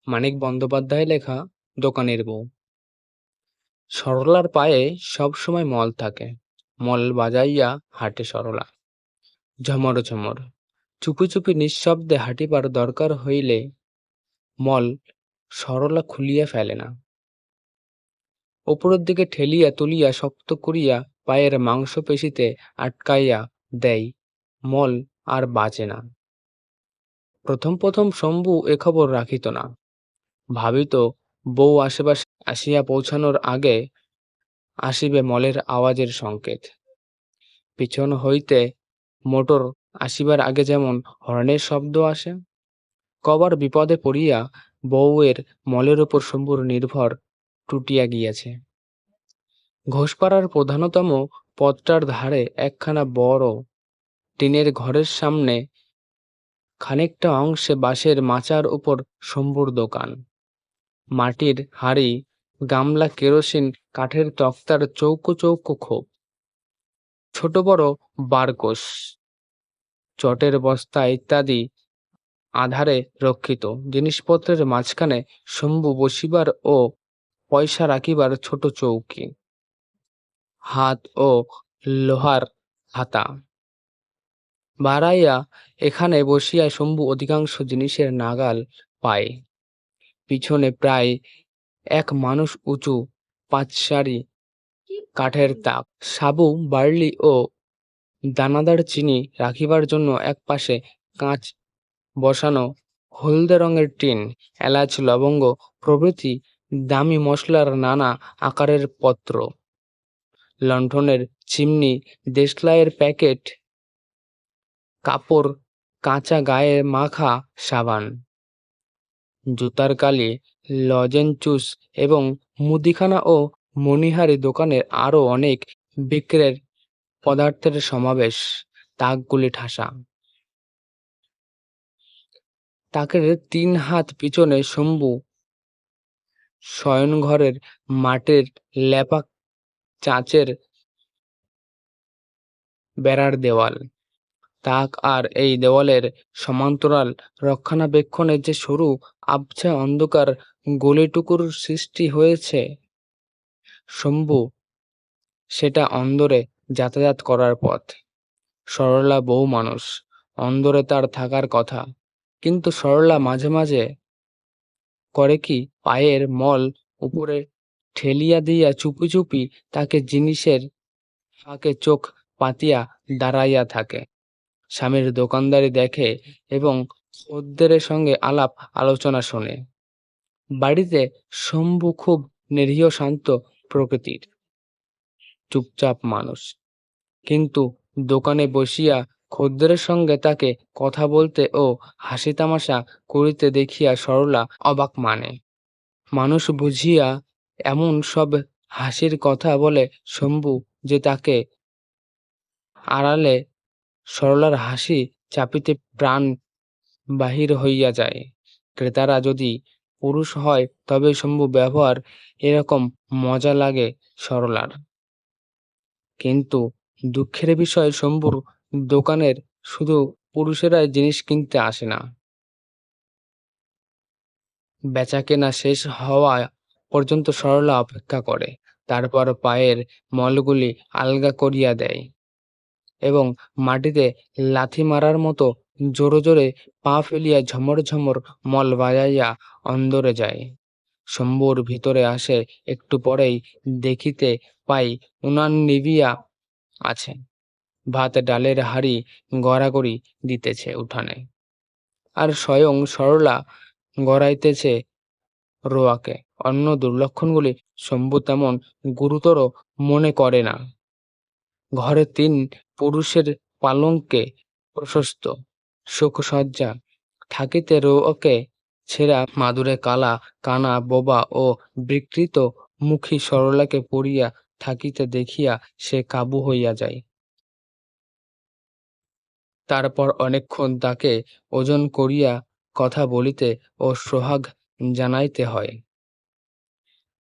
মানিক বন্দ্যোপাধ্যায় লেখা দোকানের বউ। সরলার পায়ে সব সময় মল থাকে, মল বাজাইয়া হাঁটে সরলা। ঝমর ঝমর চুপি চুপি নিঃশব্দে হাঁটিবার দরকার হইলে মল সরলা খুলিয়া ফেলে না, উপরের দিকে ঠেলিয়া তুলিয়া শক্ত করিয়া পায়ের মাংসপেশিতে আটকাইয়া দেয়। মল আর বাঁচে না। প্রথম প্রথম শম্ভু এ খবর রাখিত না, ভাবিত বউ আশেপাশে আসিয়া পৌঁছানোর আগে আসিবে মলের আওয়াজের সংকেত। পিছন হইতে মোটর আসিবার আগে যেমন হর্নের শব্দ আসে। কবার বিপদে পড়িয়া বউয়ের মলের উপর শম্ভুর নির্ভর টুটিয়া গিয়াছে। ঘোষপাড়ার প্রধানতম পথটার ধারে একখানা বড় টিনের ঘরের সামনে খানিকটা অংশে বাঁশের মাচার উপর শম্ভুর দোকান। মাটির হাঁড়ি, গামলা, কেরোসিন, কাঠের তক্তার চৌকো চৌকো খোপ, ছোট বড় বারকোশ, চটের বস্তা ইত্যাদি আধারে রক্ষিত। জিনিসপত্রের মাঝখানে শম্ভু বসিবার ও পয়সা রাখিবার ছোট চৌকি, হাত ও লোহার হাতা। বাড়াইয়া এখানে বসিয়া শম্ভু অধিকাংশ জিনিসের নাগাল পায়। পিছনে প্রায় এক মানুষ উঁচু পাঁচসারি কাঠের তাক, সাবু, বার্লি ও দানাদার চিনি রাখিবার জন্য এক পাশে কাঁচ বসানো হলদে রঙের টিন, এলাচ, লবঙ্গ প্রভৃতি দামি মশলার নানা আকারের পত্র, লণ্ঠনের চিমনি, দেশলাইয়ের প্যাকেট, কাপড় কাঁচা গায়ে মাখা সাবান, জুতার কালি, লজেনচুস এবং মুদিখানা ও মণিহারি দোকানের আরও অনেক বিক্রয়ের পদার্থের সমাবেশ। তাকগুলি ঠাসা। তাকের ৩ হাত পিছনে শম্ভু শয়নঘরের মাটির লেপা চাঁচের বেড়ার দেওয়াল। তাক আর এই দেওয়ালের সমান্তরাল রক্ষণাবেক্ষণের যে সরু আবছা অন্ধকার গলিটুকুর সৃষ্টি হয়েছে, শম্ভু সেটা অন্দরে যাতায়াত করার পথ। সরলা বউ মানুষ, অন্দরে তার থাকার কথা, কিন্তু সরলা মাঝে মাঝে করে কি, পায়ের মল উপরে ঠেলিয়া দিয়া চুপি চুপি তাকে জিনিসের ফাঁকে চোখ পাতিয়া দাঁড়াইয়া থাকে। স্বামীর দোকানদারি দেখে এবং খদ্দেরের সঙ্গে আলাপ আলোচনা শোনে। বাড়িতে শম্ভু খুব নিরীহ শান্ত প্রকৃতির, চুপচাপ মানুষ, কিন্তু দোকানে বসিয়া খদ্দেরের সঙ্গে তাকে কথা বলতে ও হাসি তামাশা করিতে দেখিয়া সরলা অবাক মানে। মানুষ বুঝিয়া এমন সব হাসির কথা বলে শম্ভু যে তাকে আড়ালে সরলার হাসি চাপিতে প্রাণ বাহির হইয়া যায়। ক্রেতারা যদি পুরুষ হয় তবে শম্ভু ব্যবহার এরকম মজা লাগে সরলার। কিন্তু দুঃখের বিষয়, শম্ভুর দোকানের শুধু পুরুষেরাই জিনিস কিনতে আসে না। বেচাকেনা শেষ হওয়া পর্যন্ত সরলা অপেক্ষা করে, তারপর পায়ের মলগুলি আলগা করিয়া দেয় এবং মাটিতে লাথি মারার মতো জোরে জোরে পা ফেলিয়া ঝমর ঝমর মল বাজাইয়া অন্দরে যায়। শম্ভুর ভিতরে আসে, একটু পরেই দেখিতে পাই উনান নিবিয়া আছে, ভাত ডালের হাঁড়ি গড়াগড়ি দিতেছে উঠানে, আর স্বয়ং সরলা গড়াইতেছে রোয়াকে। অন্য দুর্লক্ষণগুলি শম্ভু তেমন গুরুতর মনে করে না। ঘরে ৩ পুরুষের পালঙ্কে প্রশস্ত শোকসজ্জা থাকিতে রোয়াকে ছেঁড়া মাদুরে কালা কানা বোবা ও বিকৃত মুখী সরলাকে পড়িয়া থাকিতে দেখিয়া সে কাবু হইয়া যায়। তারপর অনেকক্ষণ তাকে ওজন করিয়া কথা বলিতে ও সোহাগ জানাইতে হয়।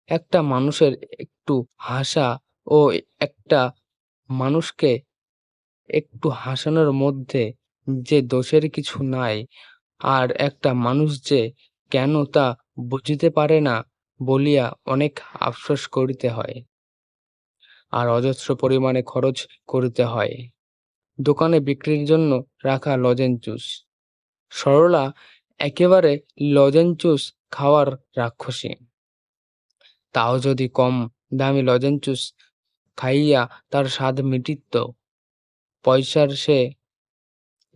একটা মানুষের একটু হাসা ও একটা মানুষকে একটু হাসানোর মধ্যে যে দোষের কিছু নাই, আর একটা মানুষ যে কেন তা বুঝিতে পারে না বলিয়া অনেক আফসোস করিতে হয়, আর অজস্র পরিমাণে খরচ করিতে হয় দোকানে বিক্রির জন্য রাখা লজেন্স জুস। সরলা একেবারে লজেন্স জুস খাওয়ার রাক্ষসী। তাও যদি কম দামি লজেন্স জুস খাইয়া তার স্বাদ মিটিত, পয়সার সে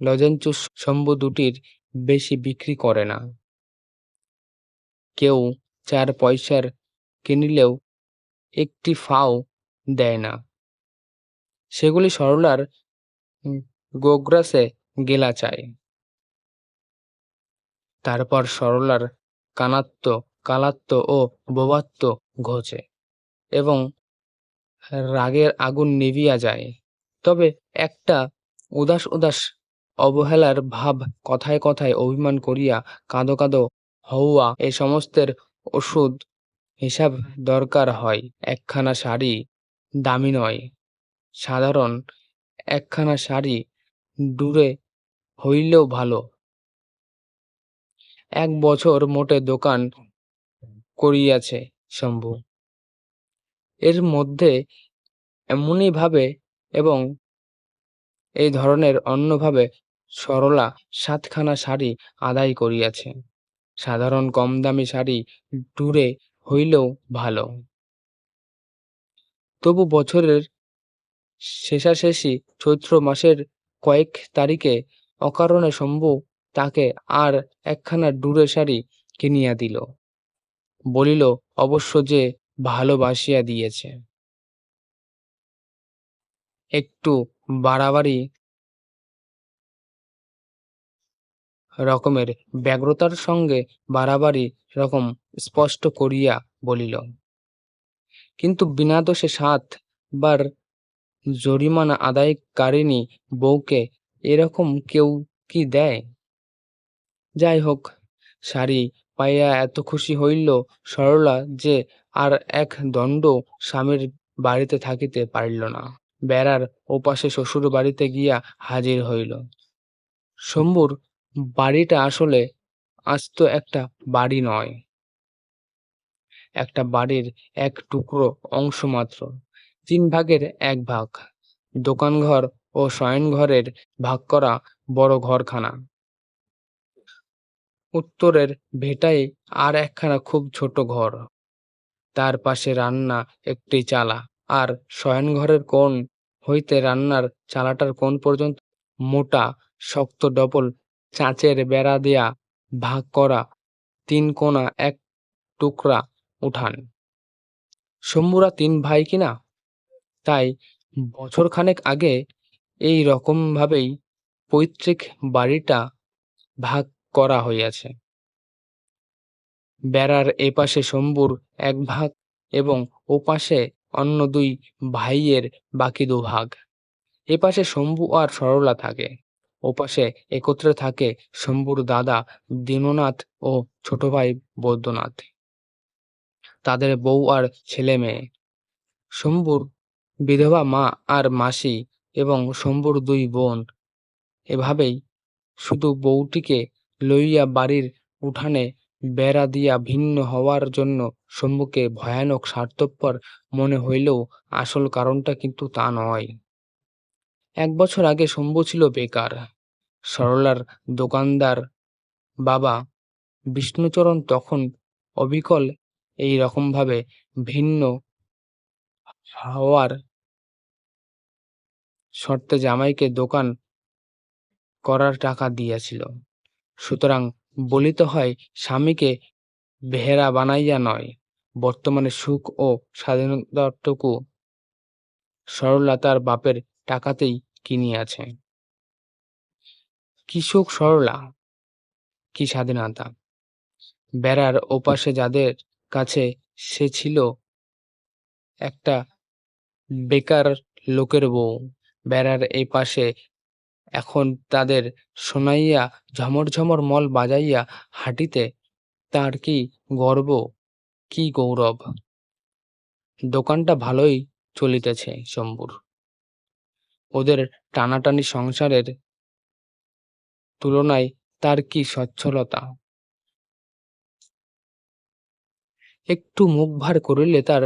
লজেন্স জুস শম্ভু দুটির বেশি বিক্রি করে না। কেউ 4 পয়সার কিনিলেও একটি ফাও দেয় না। সেগুলি সরলার গোগ্রাসে গেলা চাই। তারপর সরলার কানাত্ম, কালাত্ম ও বোবাত্ম ঘোচে এবং রাগের আগুন নিভিয়া যায়। তবে একটা উদাস উদাস অবহেলার ভাব, কথায় কথায় অভিমান করিয়া কাঁদো কাঁদো হউয়া, এ সমস্তের ওষুধ হিসাব দরকার হয়। একখানা শাড়ি দামি নয়, সাধারণ একখানা শাড়ি দূরে হইলেও ভালো। 1 বছর মোটে দোকান করিয়াছে শম্ভু। এর মধ্যে এমনি ভাবে এবং এই ধরনের অন্যভাবে সরলা 7 খানা শাড়ি আদায় করিয়াছে। সাধারণ কম দামি শাড়ি দূরে হইলেও ভালো। তবু বছরের শেষাশেষি চৈত্র মাসের কয়েক তারিখে অকারণে শম্ভু তাকে আর একখানা ডুরে শাড়ি কিনিয়া দিল। বলিল অবশ্য যে ভালোবাসিয়া দিয়েছে। একটু বাড়াবাড়ি রকমের ব্যগ্রতার সঙ্গে বাড়াবাড়ি রকম স্পষ্ট করিয়া বলিল। কিন্তু বিনা দোষে 7 বার জরিমানা আদায়কারিণী বউকে এরকম কেউ কি দেয়? যাই হোক, শাড়ি পাইয়া এত খুশি হইল সরলা যে আর এক দণ্ড স্বামীর বাড়িতে থাকিতে পারিল না। বেড়ার ওপাশে শ্বশুর বাড়িতে গিয়া হাজির হইল। শম্ভুর বাড়িটা আসলে আস্ত একটা বাড়ি নয়, একটা বাড়ির এক টুকরো অংশ মাত্র। 3 ভাগের 1 ভাগ। দোকানঘর ও শয়নঘরের ভাগ করা বড় ঘরখানা। উত্তরের ভেটায় আর একখানা খুব ছোট ঘর। তার পাশে রান্না একটি চালা, আর শয়নঘরের কোণ হইতে রান্নার চালাটার কোণ পর্যন্ত মোটা শক্ত ডবল চাঁচের বেড়া দিয়া ভাগ করা 3 কোণা এক টুকরা উঠান। শম্ভুরা 3 ভাই কিনা, তাই বছরখানেক আগে এই রকমভাবেই পৈতৃক বাড়িটা ভাগ করা হইয়াছে। বেড়ার এপাশে শম্ভুর 1 ভাগ এবং ওপাশে অন্য 2 ভাইয়ের বাকি 2 ভাগ। এপাশে শম্ভু আর সরলা থাকে। ওপাশে একত্রে থাকে শম্ভুর দাদা দীননাথ ও ছোট ভাই বৈদ্যনাথ, তাদের বউ আর ছেলে মেয়ে। শম্ভুর বিধবা মা আর মাসি এবং শম্ভুর 2 বোন। এভাবেই শুধু বউটিকে লইয়া বাড়ির উঠানে বেড়া দিয়া ভিন্ন হওয়ার জন্য শম্ভুকে ভয়ানক স্বার্থপর মনে হইলেও আসল কারণটা কিন্তু তা নয়। 1 বছর আগে শম্ভু ছিল বেকার। সরলার দোকানদার বাবা বিষ্ণুচরণ তখন অবিকল এই রকমভাবে ভিন্ন হওয়ার শর্তে জামাইকে দোকান করার টাকা দিয়াছিল। সুতরাং বলিতে হয়, স্বামীকে বেহেরা বানাইয়া নয়, বর্তমানে সুখ ও স্বাধীনতাটুকু সরলা তার বাপের টাকাতেই কিনিয়াছে। কি সুখ সরলা, কি স্বাধীনতা! বেড়ার ওপাশে যাদের কাছে সে ছিল একটা বেকার লোকের বউ, বেড়ার এই পাশে এখন তাদের শোনাইয়া ঝমর ঝমর মল বাজাইয়া হাঁটিতে তার কি গর্ব, কি গৌরব! দোকানটা ভালোই চলিতেছে শম্ভুর। ওদের টানাটানি সংসারের তুলনায় তার কি সচ্ছলতা! একটু মুখ ভার করিলে তার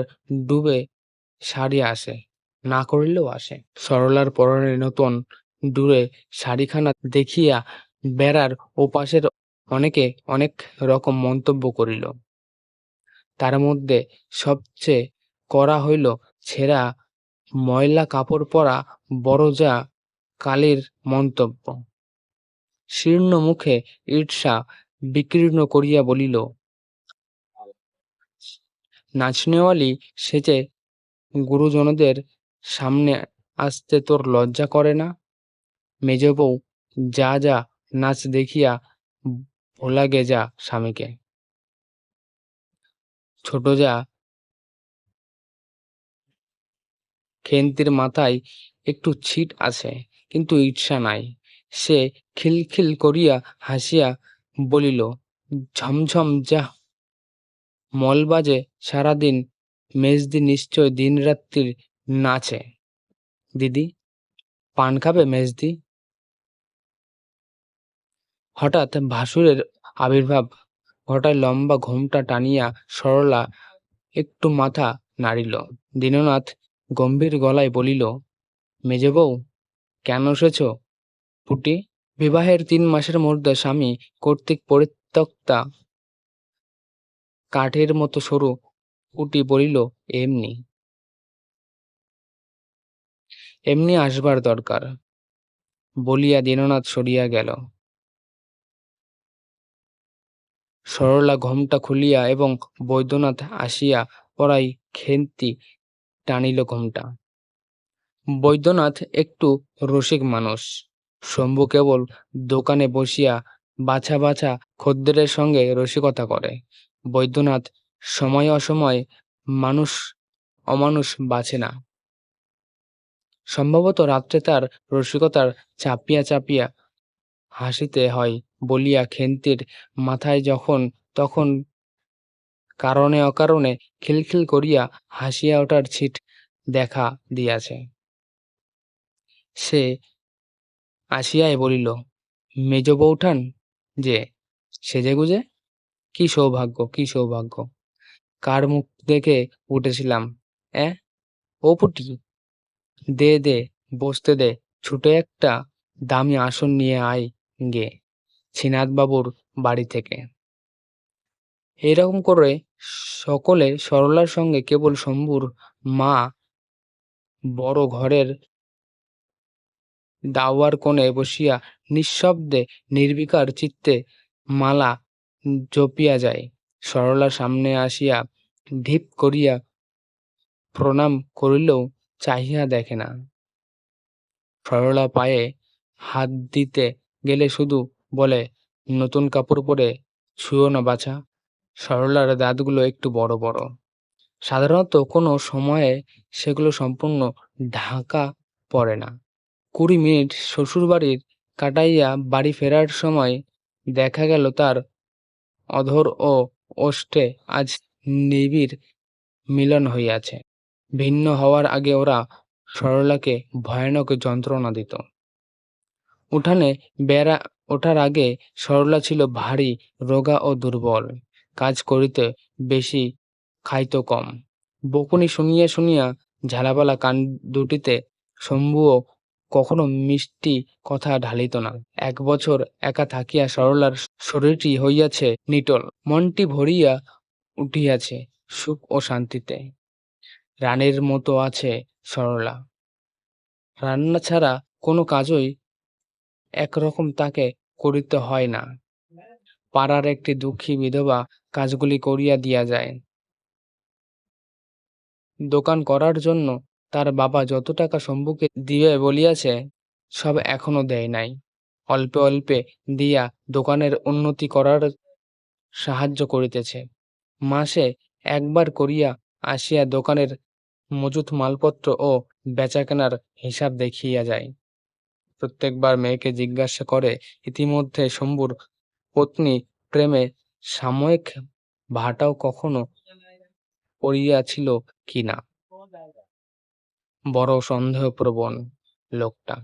ডুবে শাড়ি আসে, না করিলেও আসে। সরলার পরনে নতুন ডুরে শাড়িখানা দেখিয়া বেড়ার ওপাশের অনেকে অনেক রকম মন্তব্য করিল। তার মধ্যে সবচেয়ে কড়া হইল ছেঁড়া ময়লা কাপড় পরা বড় যা কালীর মন্তব্য। শীর্ণ মুখে ঈর্ষা বিকীর্ণ করিয়া বলিল, নাচনেওয়ালি সেজে গুরুজনদের সামনে আসতে তোর লজ্জা করে না? মেজবউ, যা যা নাচ দেখিয়া ভোলাগে যা স্বামীকে। ছোট যা খেন্তির মাথায় একটু ছিট আছে, কিন্তু ঈর্ষা নাই। সে খিলখিল করিয়া হাসিয়া বলিল, ঝমঝম যা মলবাজে সারাদিন, মেজদি নিশ্চয় দিনরাত্রি নাচে। দিদি, পান খাবে মেজদি? হঠাৎ ভাসুরের আবির্ভাব ঘটায়। লম্বা ঘোমটা টানিয়া সরলা একটু মাথা নাড়িল। দীননাথ গম্ভীর গলায় বলিল, মেজবউ, কেন এসেছ পুটি? বিবাহের ৩ মাসের মধ্যে স্বামী কর্তৃক পরিত্যক্তা কাঠের মতো সরু পুটি বলিল, এমনি। এমনি আসবার দরকার, বলিয়া দীননাথ সরিয়া গেল। সরলা ঘোমটা খুলিয়া এবং বৈদ্যনাথ আসিয়া পড়াই খেন্তি টানিল ঘোমটা। বৈদ্যনাথ একটু রসিক মানুষ। শম্ভু কেবল দোকানে বসিয়া বাছা বাছা খদ্দেরের সঙ্গে রসিকতা করে। বৈদ্যনাথ সময় অসময়ে মানুষ অমানুষ বাছে না। সম্ভবত রাত্রে তার রসিকতার চাপিয়া চাপিয়া হাসিতে হয় বলিয়া খেন্তির মাথায় যখন তখন কারণে অকারণে খিলখিল করিয়া হাসিয়া ওঠার ছিট দেখা দিয়াছে। সে আসিয়াই বলিল, মেজ বৌঠান যে সেজেগুজে? কি সৌভাগ্য, কি সৌভাগ্য! কার মুখ দেখে উঠেছিলাম? অ্যাঁ, ও পুটি, দে দে, বসতে দে, ছুটে একটা দামি আসন নিয়ে আয় গে ছিনাদবাবুর বাড়ি থেকে। এইরকম করে সকলে সরলার সঙ্গে কেবল শম্ভুর মা বড় ঘরের দাওয়ার কোণে বসিয়া নিঃশব্দে নির্বিকার চিত্তে মালা জপিয়া যায়। সরলা সামনে আসিয়া ঢিপ করিয়া প্রণাম করিলেও চাহিয়া দেখে না। সরলা পায়ে হাত দিতে গেলে শুধু বলে, নতুন কাপড় পরে ছুঁয়ো না বাছা। সরলার দাঁতগুলো একটু বড় বড়। সাধারণত কোনো সময়ে সেগুলো সম্পূর্ণ ঢাকা পড়ে না। ২০ মিনিট শ্বশুরবাড়ির কাটাইয়া বাড়ি ফেরার সময় দেখা গেল তার অধর ও ওষ্ঠে আজ নিবিড় মিলন হইয়াছে। ভিন্ন হওয়ার আগে ওরা সরলাকে ভয়ানক যন্ত্রণা দিত। উঠানে বেড়া ওঠার আগে সরলা ছিল ভারী রোগা ও দুর্বল। কাজ করিতে বেশি, খাইত কম। বকুনি শুনিয়া শুনিয়া ঝালাপালা কান দুটিতে শম্ভুও কখনো মিষ্টি কথা ঢালিত না। ১ বছর একা থাকিয়া সরলার শরীরটি হইয়াছে নিটোল, মনটি ভরিয়া উঠিয়াছে সুখ ও শান্তিতে। রানীর মতো আছে সরলা। রান্না ছাড়া কোনো কাজই একরকম তাকে করিতে হয় না। পাড়ার একটি দুঃখী বিধবা কাজগুলি করিয়া দিয়া যায়। দোকান করার জন্য তার বাবা যত টাকা শম্ভুকে দিবে বলিয়াছে, সব এখনো দেয় নাই। অল্পে অল্পে দিয়া দোকানের উন্নতি করার সাহায্য করিতেছে। মাসে একবার করিয়া আসিয়া দোকানের মজুত মালপত্র ও বেচাকেনার হিসাব দেখিয়া যায়। প্রত্যেকবার মেয়েকে জিজ্ঞাসা করে, ইতিমধ্যে শম্ভুর পত্নী প্রেমে সাময়িক ভাটাও কখনো পড়িয়াছিল কিনা। বড় সন্দেহপ্রবণ লোকটা,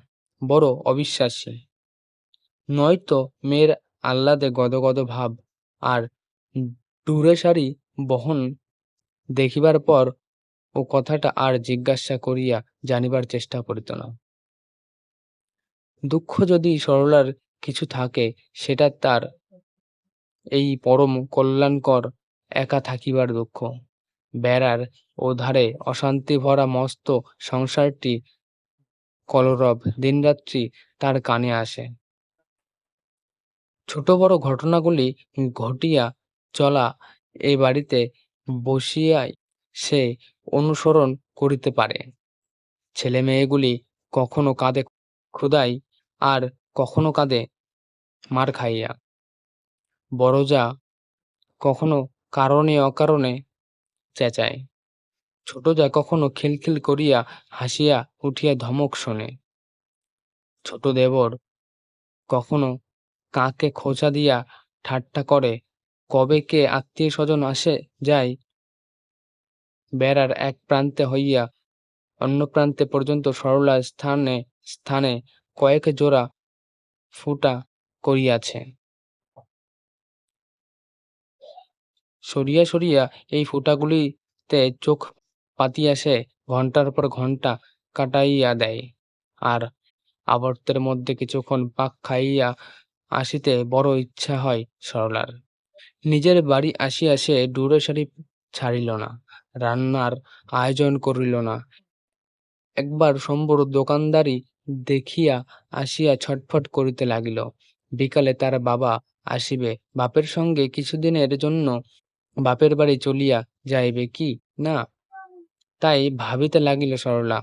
বড় অবিশ্বাসী। নয়তো মেয়ের আহ্লাদে গদগদ ভাব আর ডুরে শাড়ি বহন দেখিবার পর ও কথাটা আর জিজ্ঞাসা করিয়া জানিবার চেষ্টা করিত না। দুঃখ যদি সরলার কিছু থাকে, সেটা তার এই পরম কল্যাণকর একা থাকিবার দুঃখ। বেড়ার ওধারে অশান্তি ভরা মস্ত সংসারটি কলরব দিনরাত্রি তার কানে আসে। ছোট বড় ঘটনাগুলি ঘটিয়া চলা এ বাড়িতে বসিয়াই সে অনুসরণ করিতে পারে। ছেলেমেয়েগুলি কখনো কাঁদে ক্ষুধায়, আর কখনো কাঁদে মার খাইয়া। বড় জা কখনো কারণে অকারণে চেঁচায়। ছোট জা কখনো খিলখিল করিয়া হাসিয়া উঠিয়া ধমক শোনে। ছোট দেবর কখনো কাকে খোঁচা দিয়া ঠাট্টা করে। কবে কে আত্মীয় স্বজন আসে যায়, বেড়ার এক প্রান্তে হইয়া অন্য প্রান্তে পর্যন্ত সরলা স্থানে স্থানে কয়েক জোড়া ফুটা করিয়াছে। সরিয়া সরিয়া এই ফুটাগুলিতে চোখ পাতিয়া সে ঘণ্টার পর ঘণ্টা কাটাইয়া দেয়। আর আবর্তের মধ্যে কিছুক্ষণ পাক খাইয়া আসিতে বড় ইচ্ছা হয় সরলার। নিজের বাড়ি আসিয়া সে ডুরোসারি ছাড়িল না, রান্নার আয়োজন করিল না। একবার শম্ভুর দোকানদারি দেখিয়া আসিয়া ছটফট করিতে লাগিল। বিকালে তার বাবা আসিবে, বাপের সঙ্গে কিছুদিনের জন্য বাপের বাড়ি চলিয়া যাইবে কি না, তাই ভাবিতে লাগিল সরলা।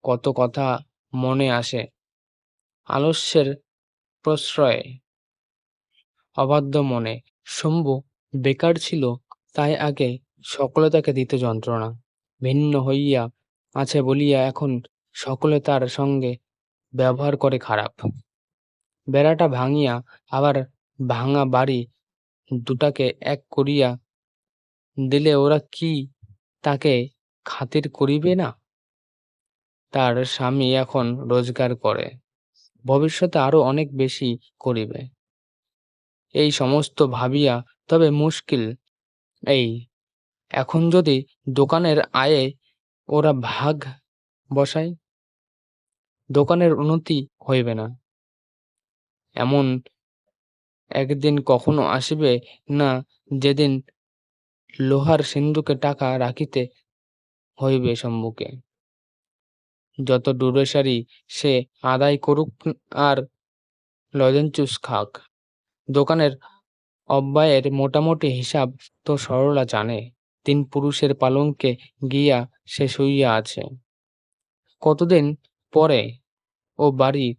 কত কথা মনে আসে। আলস্যের প্রশ্রয়ে অবাধ্য মনে। শম্ভু বেকার ছিল, তাই আগে সকলে তাকে দিত যন্ত্রণা। ভিন্ন হইয়া আছে বলিয়া এখন সকলে তার সঙ্গে ব্যবহার করে খারাপ। বেড়াটা ভাঙিয়া আবার ভাঙা বাড়ি দুটাকে এক করিয়া দিলে ওরা কি তাকে খাতির করিবে না? তার স্বামী এখন রোজগার করে, ভবিষ্যতে আরো অনেক বেশি করিবে। এই সমস্ত ভাবিয়া তবে মুশকিল এই, এখন যদি দোকানের আয়ে ওরা ভাগ বসায়, দোকানের উন্নতি হইবে না। এমন একদিন কখনো আসিবে না, যেদিন লোহার সিন্দুকে টাকা রাখিতে হইবে শম্ভুকে। যত ডুরেসারি সে আদায় করুক আর লজেনচুস খাক, দোকানের অব্যয়ের মোটামুটি হিসাব তো সরলা জানে। ৩ পুরুষের পালঙ্কে গিয়া সে শুইয়া আছে। কতদিন পরে ও বাড়ির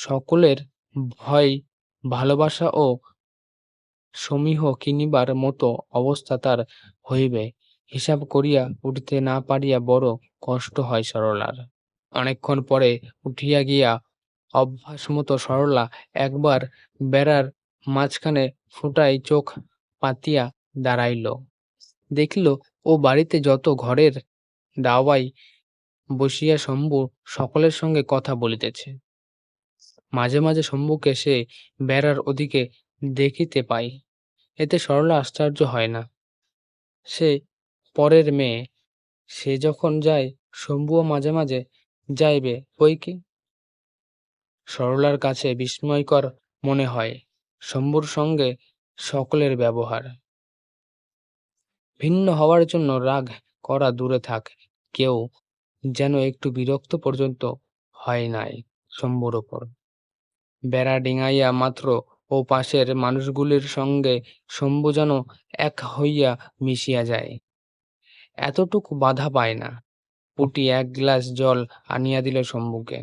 সকলের ভয় ভালোবাসা ও সমীহ কিনিবার মতো অবস্থা তার হইবে, হিসাব করিয়া উঠিতে না পারিয়া বড় কষ্ট হয় সরলার। অনেকক্ষণ পরে উঠিয়া গিয়া অভ্যাসমতো সরলা একবার বেড়ার মাঝখানে ফুটায় চোখ পাতিয়া দাঁড়াইল। দেখিল ও বাড়িতে যত ঘরের দাওয়ায় বসিয়া শম্ভু সকলের সঙ্গে কথা বলিতেছে। মাঝে মাঝে শম্ভুকে সে বেড়ার ওদিকে দেখিতে পায়। এতে সরলা আশ্চর্য হয় না। সে পরের মেয়ে, সে যখন যায় শম্ভুও মাঝে মাঝে যাইবে বৈকি। সরলার কাছে বিস্ময়কর মনে হয় শম্ভুর সঙ্গে সকলের ব্যবহার। ভিন্ন হওয়ার জন্য রাগ করা দূরে থাক, কেউ যেন একটু বিরক্ত পর্যন্ত হয় নাই শম্ভুর ওপর। বেড়া ডিঙাইয়া মাত্র ও পাশের মানুষগুলির সঙ্গে শম্ভু যেন এক হইয়া মিশিয়া যায়। এতটুকু বাধা পায় না। পুটি ১ গ্লাস জল আনিয়া দিল শম্ভুকে।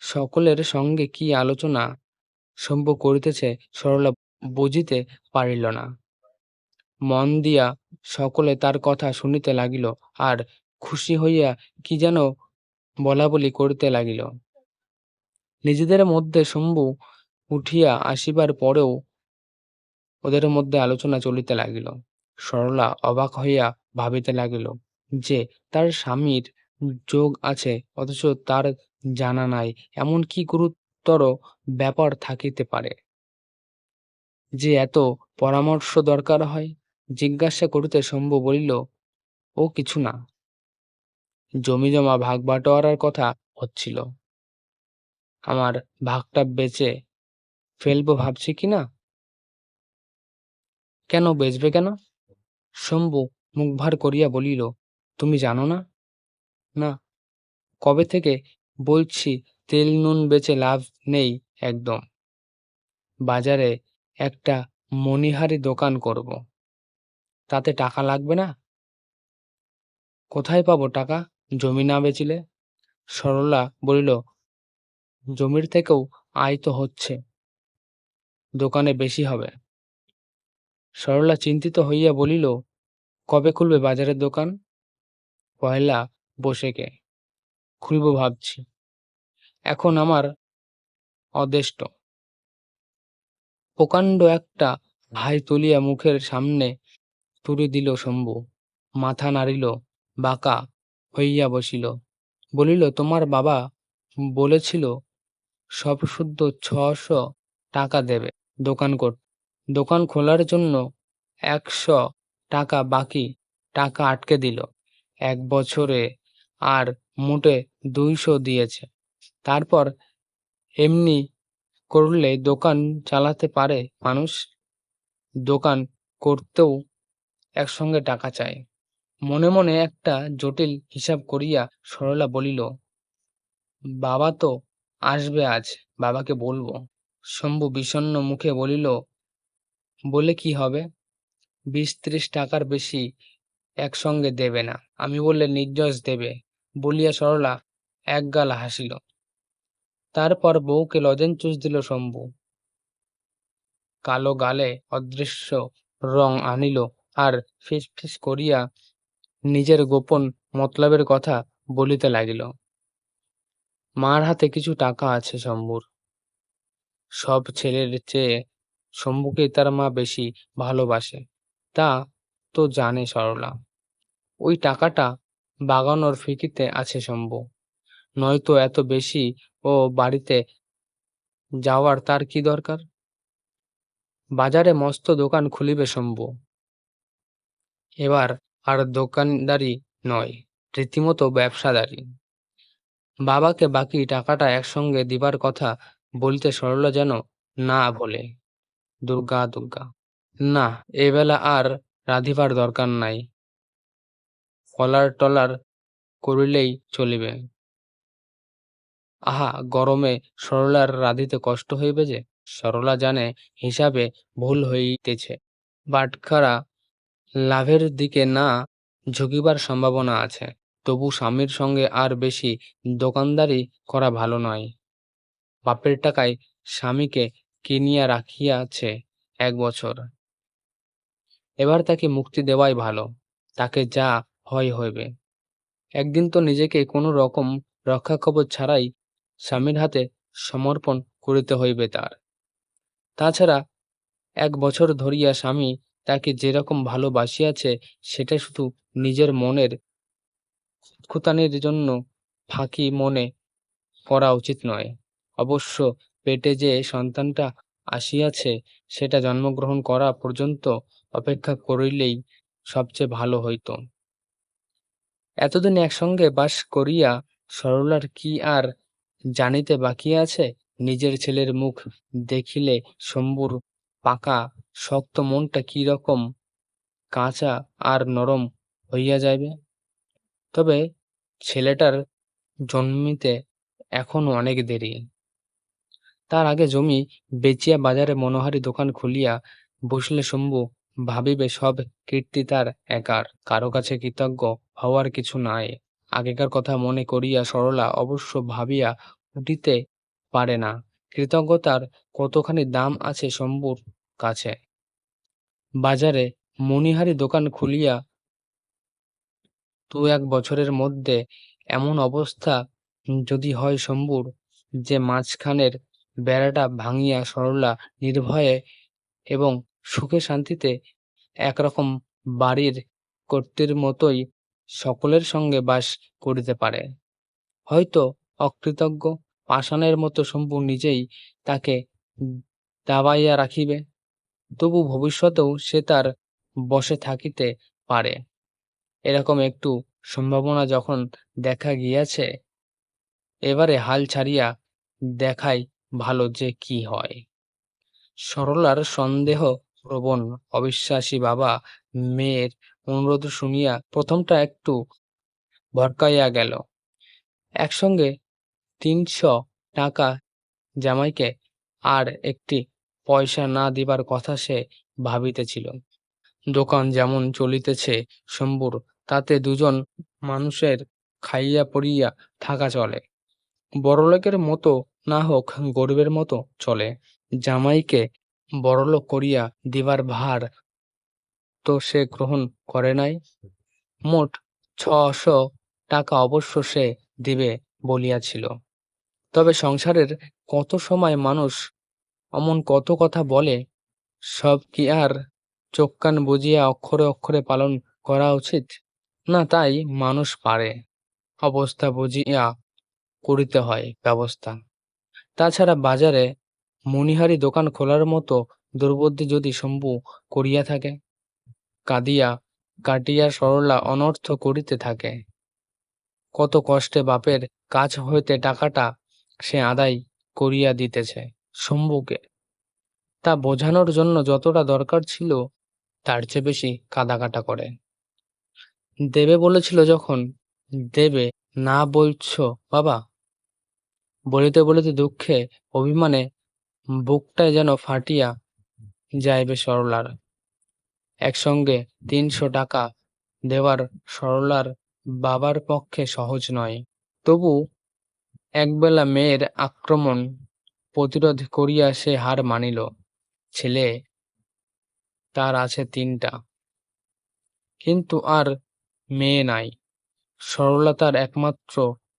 সকলের সঙ্গে কি আলোচনা শম্ভু করিতেছে সরলা বুঝিতে পারিল না। মন দিয়া সকলে তার কথা শুনিতে লাগিল, আর খুশি হইয়া কি যেন বলাবলি করিতে লাগিল। নিজেদের মধ্যে শম্ভু উঠিয়া আসিবার পরেও ওদের মধ্যে আলোচনা চলিতে লাগিল। সরলা অবাক হইয়া ভাবিতে লাগিল যে তার স্বামীর যোগ আছে, অথচ তার জানা নাই এমন কি গুরুতর ব্যাপার থাকিতে পারে যে এত পরামর্শ দরকার হয়। জিজ্ঞাসা করিতে শম্ভু বলিল, ও কিছু না, জমিজমা ভাগ বাটোয়ারার কথা হচ্ছিল। আমার ভাগটা বেচে ফেলবো ভাবছি কিনা। কেন বেচবে কেন? শম্ভু মুখ ভার করিয়া বলিল, তুমি জানো না? না। কবে থেকে বলছি তেল নুন বেচে লাভ নেই একদম। বাজারে একটা মণিহারি দোকান করব। তাতে টাকা লাগবে না? কোথায় পাবো টাকা জমি না বেচিলে? সরলা বলিল, জমির থেকেও আয় তো হচ্ছে, দোকানে বেশি হবে। সরলা চিন্তিত হইয়া বলিল, কবে খুলবে বাজারের দোকান? পয়লা বৈশাখে খুলব ভাবছি। এখন আমার অদেষ্ট। প্রকাণ্ড একটা হাই তুলিয়া মুখের সামনে তুলে দিল শম্ভু। মাথা নাড়িল, বাঁকা হইয়া বসিল। বলিল, তোমার বাবা বলেছিল সব শুদ্ধ ৬০০ টাকা দেবে দোকান খোলার জন্য। ১০০ টাকা বাকি টাকা আটকে দিল। ১ বছরে আর মোটে ২০০ দিয়েছে। তারপর এমনি করলে দোকান চালাতে পারে মানুষ? দোকান করতেও একসঙ্গে টাকা চায়। মনে মনে একটা জটিল হিসাব করিয়া সরলা বলিল, বাবা তো আসবে আজ, বাবাকে বলব। শম্ভু বিষণ্ণ মুখে বলিল, বলে কি হবে? ২০-৩০ টাকার বেশি একসঙ্গে দেবে না। আমি বললে নির্যশ দেবে। বলিয়া সরলা একগাল হাসিল। তারপর বউকে লজেন্স দিল শম্ভু। কালো গালে অদৃশ্য রং আনিল, আর ফিসফিস করিয়া নিজের গোপন মতলবের কথা বলিতে লাগিল। মার হাতে কিছু টাকা আছে শম্ভুর। সব ছেলের চেয়ে শম্ভুকে তার মা বেশি ভালোবাসে, তা তো জানে সরলা। ওই টাকাটা বাগানোর ফিকিতে আছে শম্ভু, নয়তো এত বেশি ও বাড়িতে যাওয়ার তার কি দরকার? বাজারে মস্ত দোকান খুলিবে শম্ভু। এবার আর দোকানদারি নয়, রীতিমতো ব্যবসাদারি। বাবাকে বাকি টাকাটা একসঙ্গে দিবার কথা বলিতে সরলা যেন না বলে। দুর্গা দুর্গা, না, এবেলা আর রাঁধিবার দরকার নাই, কলার টলার করিলেই চলিবে। আহা, গরমে সরলার রাঁধিতে কষ্ট হইবে যে। সরলা জানে হিসাবে ভুল হইতেছে। বাটখারা লাভের দিকে না ঝুঁকিবার সম্ভাবনা আছে। তবু স্বামীর সঙ্গে আর বেশি দোকানদারি করা ভালো নয়। বাপের টাকায় স্বামীকে কিনিয়া রাখিয়াছে ১ বছর। এবার তাকে মুক্তি দেওয়াই ভালো। তাকে যা হয় হইবে। একদিন তো নিজেকে কোনো রকম রক্ষাকবচ ছাড়াই স্বামীর হাতে সমর্পণ করিতে হইবে তার। তাছাড়া ১ বছর ধরিয়া স্বামী তাকে যেরকম ভালোবাসিয়াছে, সেটা শুধু নিজের মনের খুঁতখুঁতানির জন্য ফাঁকি মনে করা উচিত নয়। অবশ্য পেটে যে সন্তানটা আসিয়াছে, সেটা জন্মগ্রহণ করা পর্যন্ত অপেক্ষা করিলেই সবচেয়ে ভালো হইত। এতদিন একসঙ্গে বাস করিয়া সরলার কি আর জানিতে বাকি আছে? নিজের ছেলের মুখ দেখিলে শম্ভুর পাকা শক্ত মনটা কি রকম কাঁচা আর নরম হইয়া যাইবে। তবে ছেলেটার জন্মিতে এখনো অনেক দেরি। তার আগে জমি বেচিয়া বাজারে মনোহারি দোকান খুলিয়া বসলে শম্ভু ভাবিবে সব কীর্তি তার একার, কারো কাছে কৃতজ্ঞ হওয়ার কিছু নাই। আগেকার কথা মনে করিয়া সরলা অবশ্য ভাবিয়া উঠিতে পারে না কৃতজ্ঞতার কতখানি দাম আছে শম্ভুর কাছে। বাজারে মণিহারি দোকান খুলিয়া ২-১ বছরের মধ্যে এমন অবস্থা যদি হয় শম্ভুর, যে মাঝখানের বেড়াটা ভাঙিয়া সরলা নির্ভয়ে এবং সুখে শান্তিতে একরকম বাড়ির কর্ত্রীর মতোই সকলের সঙ্গে বাস করিতে পারে। হয়তো অকৃতজ্ঞ পাষাণের মতো শম্ভু নিজেই তাকে দাবাইয়া রাখিবে, তবু ভবিষ্যতেও সে তার বসে থাকিতে পারে, এরকম একটু সম্ভাবনা যখন দেখা গিয়াছে, এবারে হাল ছাড়িয়া দেখাই ভালো যে কি হয়। সরলার সন্দেহ প্রবণ অবিশ্বাসী বাবা মেয়ের অনুরোধ শুনিয়া প্রথমটা একটু ভড়কাইয়া গেল। একসঙ্গে ৩০০ টাকা জামাইকে আর একটি পয়সা না দিবার কথা সে ভাবিতেছিল। দোকান যেমন চলিতেছে শম্ভুর, তাতে দুজন মানুষের খাইয়া পড়িয়া থাকা চলে। বড়লোকের মতো না হোক গরিবের মতো চলে। জামাইকে বড়লোক করিয়া দিবার ভার তো সে গ্রহণ করে নাই। মোট ৬০০ টাকা অবশ্য সে দিবে বলিয়াছিল। তবে সংসারের কত সময় মানুষ অমন কত কথা বলে, সব কি আর চোখ কান বুজিয়া অক্ষরে অক্ষরে পালন করা উচিত? না, তাই মানুষ পারে, অবস্থা বুঝিয়া করিতে হয় ব্যবস্থা। তাছাড়া বাজারে মণিহারি দোকান খোলার মতো দুর্বুদ্ধি যদি শম্ভু করিয়া থাকে, কাঁদিয়া কাটিয়া সরলা অনর্থ করিতে থাকে। কত কষ্টে বাপের কাছ হইতে টাকাটা সে আদায় করিয়া দিতেছে শম্ভুকে, তা বোঝানোর জন্য যতটা দরকার ছিল তার চেয়ে বেশি কাঁদাকাটা করে। দেবে বলেছিল যখন দেবে, না বলছ বাবা? বলিতে বলিতে দুঃখে অভিমানে বুকটায় যেন ফাটিয়া যাইবে সরলার। একসঙ্গে ৩০০ টাকা দেওয়ার সরলার বাবার পক্ষে সহজ নয়। তবু একবেলা মেয়ের আক্রমণ প্রতিরোধ করিয়া সে হার মানিল। ছেলে তার আছে ৩টা, কিন্তু আর মেয়ে নাই। সরলা তার একমাত্র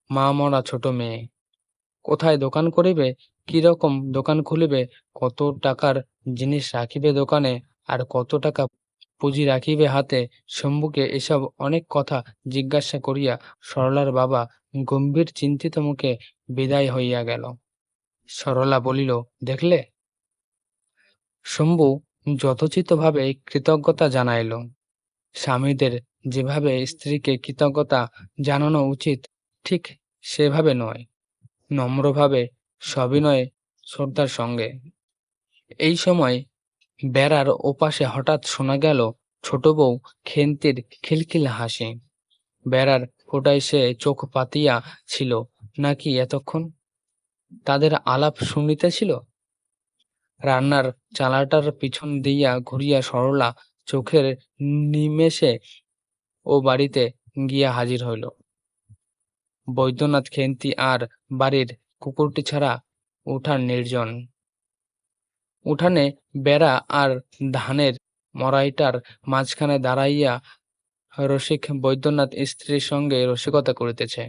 মা মরা ছোট মেয়ে। কোথায় দোকান করিবে, কিরকম দোকান খুলিবে, কত টাকার জিনিস রাখিবে দোকানে, আর কত টাকা পুঁজি রাখিবে হাতে, শম্ভুকে এসব অনেক কথা জিজ্ঞাসা করিয়া সরলার বাবা গম্ভীর চিন্তিত মুখে বিদায় হইয়া গেল। সরলা বলিল, দেখলে? শম্ভু যথোচিতভাবে কৃতজ্ঞতা জানাইল। স্বামীদের যেভাবে স্ত্রীকে কৃতজ্ঞতা জানানো উচিত ঠিক সেভাবে নয়, নম্রভাবে সবিনয়ে শ্রদ্ধার সঙ্গে। এই সময় বেড়ার ওপাশে হঠাৎ শোনা গেল ছোট বউ খেন্তির খিলখিল হাসি। বেড়ার ফোঁটায় সে চোখ পাতিয়া ছিল নাকি এতক্ষণ? তাদের আলাপ শুনিতেছিল। রান্নার চালাটার পিছন দিয়া ঘুরিয়া সরলা চোখের নিমেষে ও বাড়িতে গিয়া হাজির হইল। বৈদ্যনাথ, খেন্তি আর বাড়ির কুকুরটি ছাড়া উঠান নির্জন। উঠানে বেড়া আর ধানের মড়াইটার মাঝখানে দাঁড়াইয়া রসিক বৈদ্যনাথ স্ত্রীর সঙ্গে রসিকতা করিতেছে।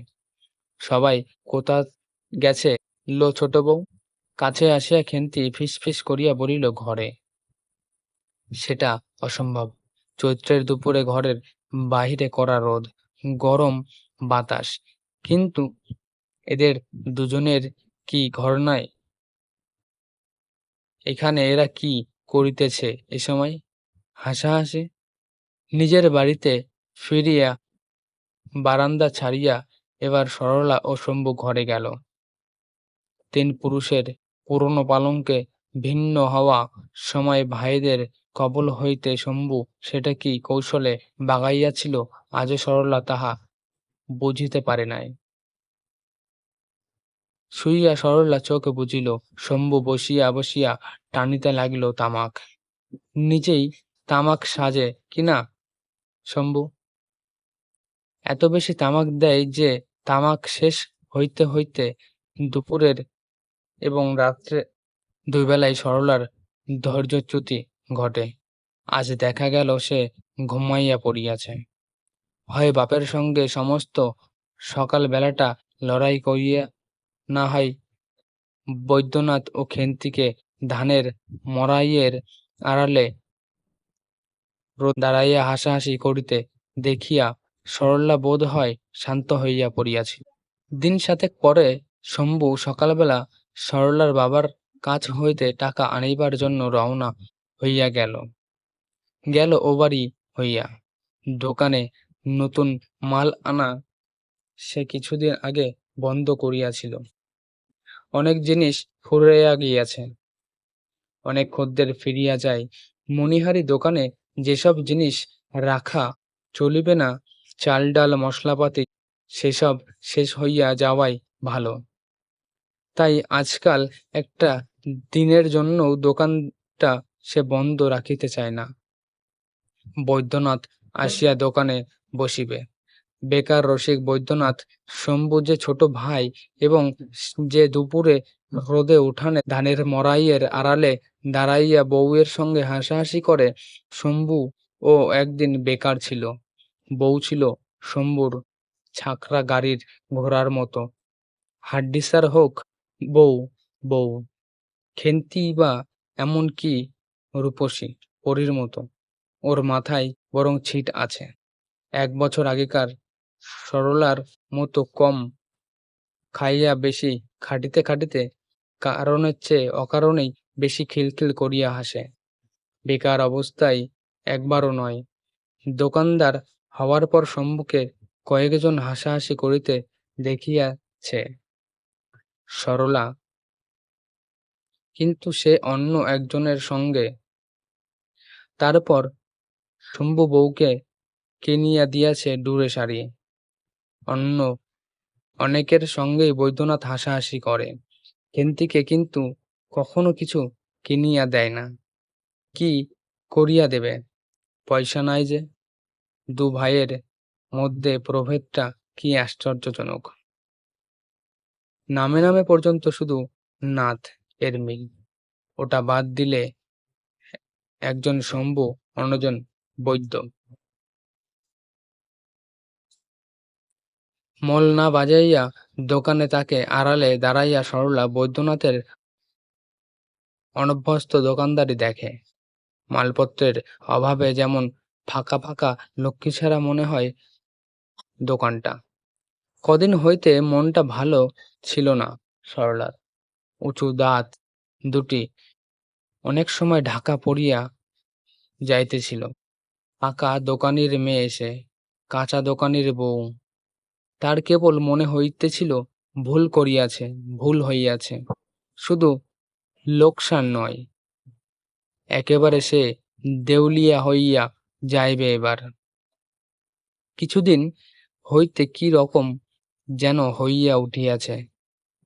সবাই কোথা গেছে লো ছোট বউ? কাছে আসিয়া খেন্তি ফিস ফিস করিয়া বলিল, ঘরে। সেটা অসম্ভব। চৈত্রের দুপুরে ঘরের বাহিরে কড়া রোদ, গরম বাতাস, কিন্তু এদের দুজনের কি ঘর নাই? এখানে এরা কি করিতেছে এ সময়? হাসাহাসি। নিজের বাড়িতে ফিরিয়া বারান্দা ছাড়িয়া এবার সরলা ও শম্ভু ঘরে গেল। ৩ পুরুষের পুরনো পালঙ্কে ভিন্ন হওয়া সময় ভাইদের কবল হইতে শম্ভু সেটা কি কৌশলে বাগাইয়াছিল, আজও সরলা তাহা বুঝিতে পারে নাই। শুইয়া সরলা চোখ বুজিল। শম্ভু বসিয়া বসিয়া টানিতে লাগিল তামাক। নিজেই তামাক সাজে কিনা শম্ভু? এত বেশি তামাক দেয় যে তামাক শেষ হইতে হইতে দুপুরের এবং রাত্রে দুই বেলায় সরলার ধৈর্যচ্যুতি ঘটে। আজ দেখা গেল সে ঘুমাইয়া পড়িয়াছে। হয় বাপের সঙ্গে সমস্ত সকাল বেলাটা লড়াই করিয়া, না হয় বৈদ্যনাথ ও খেন্তিকে ধানের মড়াইয়ের আড়ালে দাঁড়াইয়া হাসাহাসি করিতে দেখিয়া সরলা বোধ হয় শান্ত হইয়া পড়িয়াছিল। দিন ৭ পরে শম্ভু সকালবেলা সরলার বাবার কাছ হইতে টাকা আনিবার জন্য রওনা হইয়া গেল। গেল ও বাড়ি হইয়া। দোকানে নতুন মাল আনা সে কিছুদিন আগে বন্ধ করিয়াছিল। অনেক জিনিস ফুরাইয়া গিয়াছে, অনেক খদ্দের ফিরিয়া যায়। মণিহারি দোকানে যেসব জিনিস রাখা চলিবে না, চাল ডাল মশলাপাতি, সেসব শেষ হইয়া যাওয়াই ভালো। তাই আজকাল একটা দিনের জন্যও দোকানটা সে বন্ধ রাখিতে চায় না। বৈদ্যনাথ আসিয়া দোকানে বসিবে। বেকার রসিক বৈদ্যনাথ, শম্ভু যে ছোট ভাই এবং যে দুপুরে রোদে উঠানে ধানের মড়াইয়ের আড়ালে দাঁড়াইয়া বউয়ের সঙ্গে হাসাহাসি করে, শম্ভু ও একদিন বেকার ছিল। বউ ছিল শম্ভুর ছাকরা গাড়ির ঘোড়ার মতো। হাড্ডিসার হোক বউ, বউ খেন্তি বা এমন কি রূপসী পরীর মতো। ওর মাথায় বরং ছিট আছে। ১ বছর আগেকার সরলার মতো কম খাইয়া বেশি খাটিতে খাটিতে কারণের চেয়ে অকারণেই বেশি খিলখিল করিয়া হাসে। বেকার অবস্থায় একবারও নয়। দোকানদার হওয়ার পর শম্ভুকে কয়েকজন হাসাহাসি করিতে দেখিয়াছে সরলা, কিন্তু সে অন্য একজনের সঙ্গে। তারপর শম্ভু বউকে কিনিয়া দিয়াছে ডুরে শাড়ি। অন্য অনেকের সঙ্গেই বৈদ্যনাথ হাসাহাসি করে, খেন্তিকে কিন্তু কখনো কিছু কিনিয়া দেয় না। কি করিয়া দেবে? পয়সা নাই যে। দু ভাইয়ের মধ্যে প্রভেদটা কি আশ্চর্যজনক! নামে নামে পর্যন্ত শুধু নাথ এর মিল। ওটা বাদ দিলে একজন শম্ভু, অন্যজন বৈদ্য। মল না বাজাইয়া দোকানে তাকে আড়ালে দাঁড়াইয়া সরলা বৈদ্যনাথের অনভ্যস্ত দোকানদারি দেখে। মালপত্রের অভাবে যেমন ফাঁকা ফাঁকা লক্ষ্মীছাড়া মনে হয় দোকানটা। কদিন হইতে মনটা ভালো ছিল না সরলার। উঁচু দাঁত দুটি অনেক সময় ঢাকা পড়িয়া যাইতেছিল। পাকা দোকানির মেয়ে সে, কাঁচা দোকানির বউ। তার কেবল মনে হইতেছিল ভুল করিয়াছে, ভুল হইয়াছে। শুধু লোকসান নয়, একেবারে সে দেউলিয়া হইয়া যাইবে এবার। কিছুদিন হইতে কি রকম যেন হইয়া উঠিয়াছে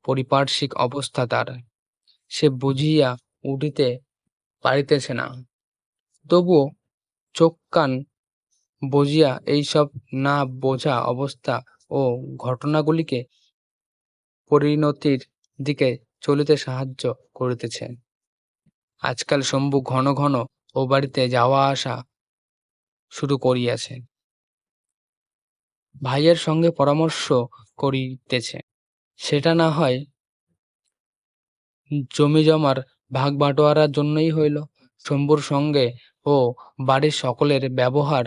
পারিপার্শ্বিক অবস্থা তার। সে বুঝিয়া উঠিতে পারিতেছে না। তবুও চোখ কান বুজিয়া এইসব না বোঝা অবস্থা ও ঘটনাগুলিকে পরিণতির দিকে চলিতে সাহায্য করিতেছে। আজকাল শম্ভু ঘন ঘন ও বাড়িতে যাওয়া আসা শুরু করিয়াছে। ভাইয়ের সঙ্গে পরামর্শ করিতেছে। সেটা না হয় জমিজমার ভাগবাটোয়ারার জন্যই হইল। শম্ভুর সঙ্গে ও বাড়ির সকলের ব্যবহার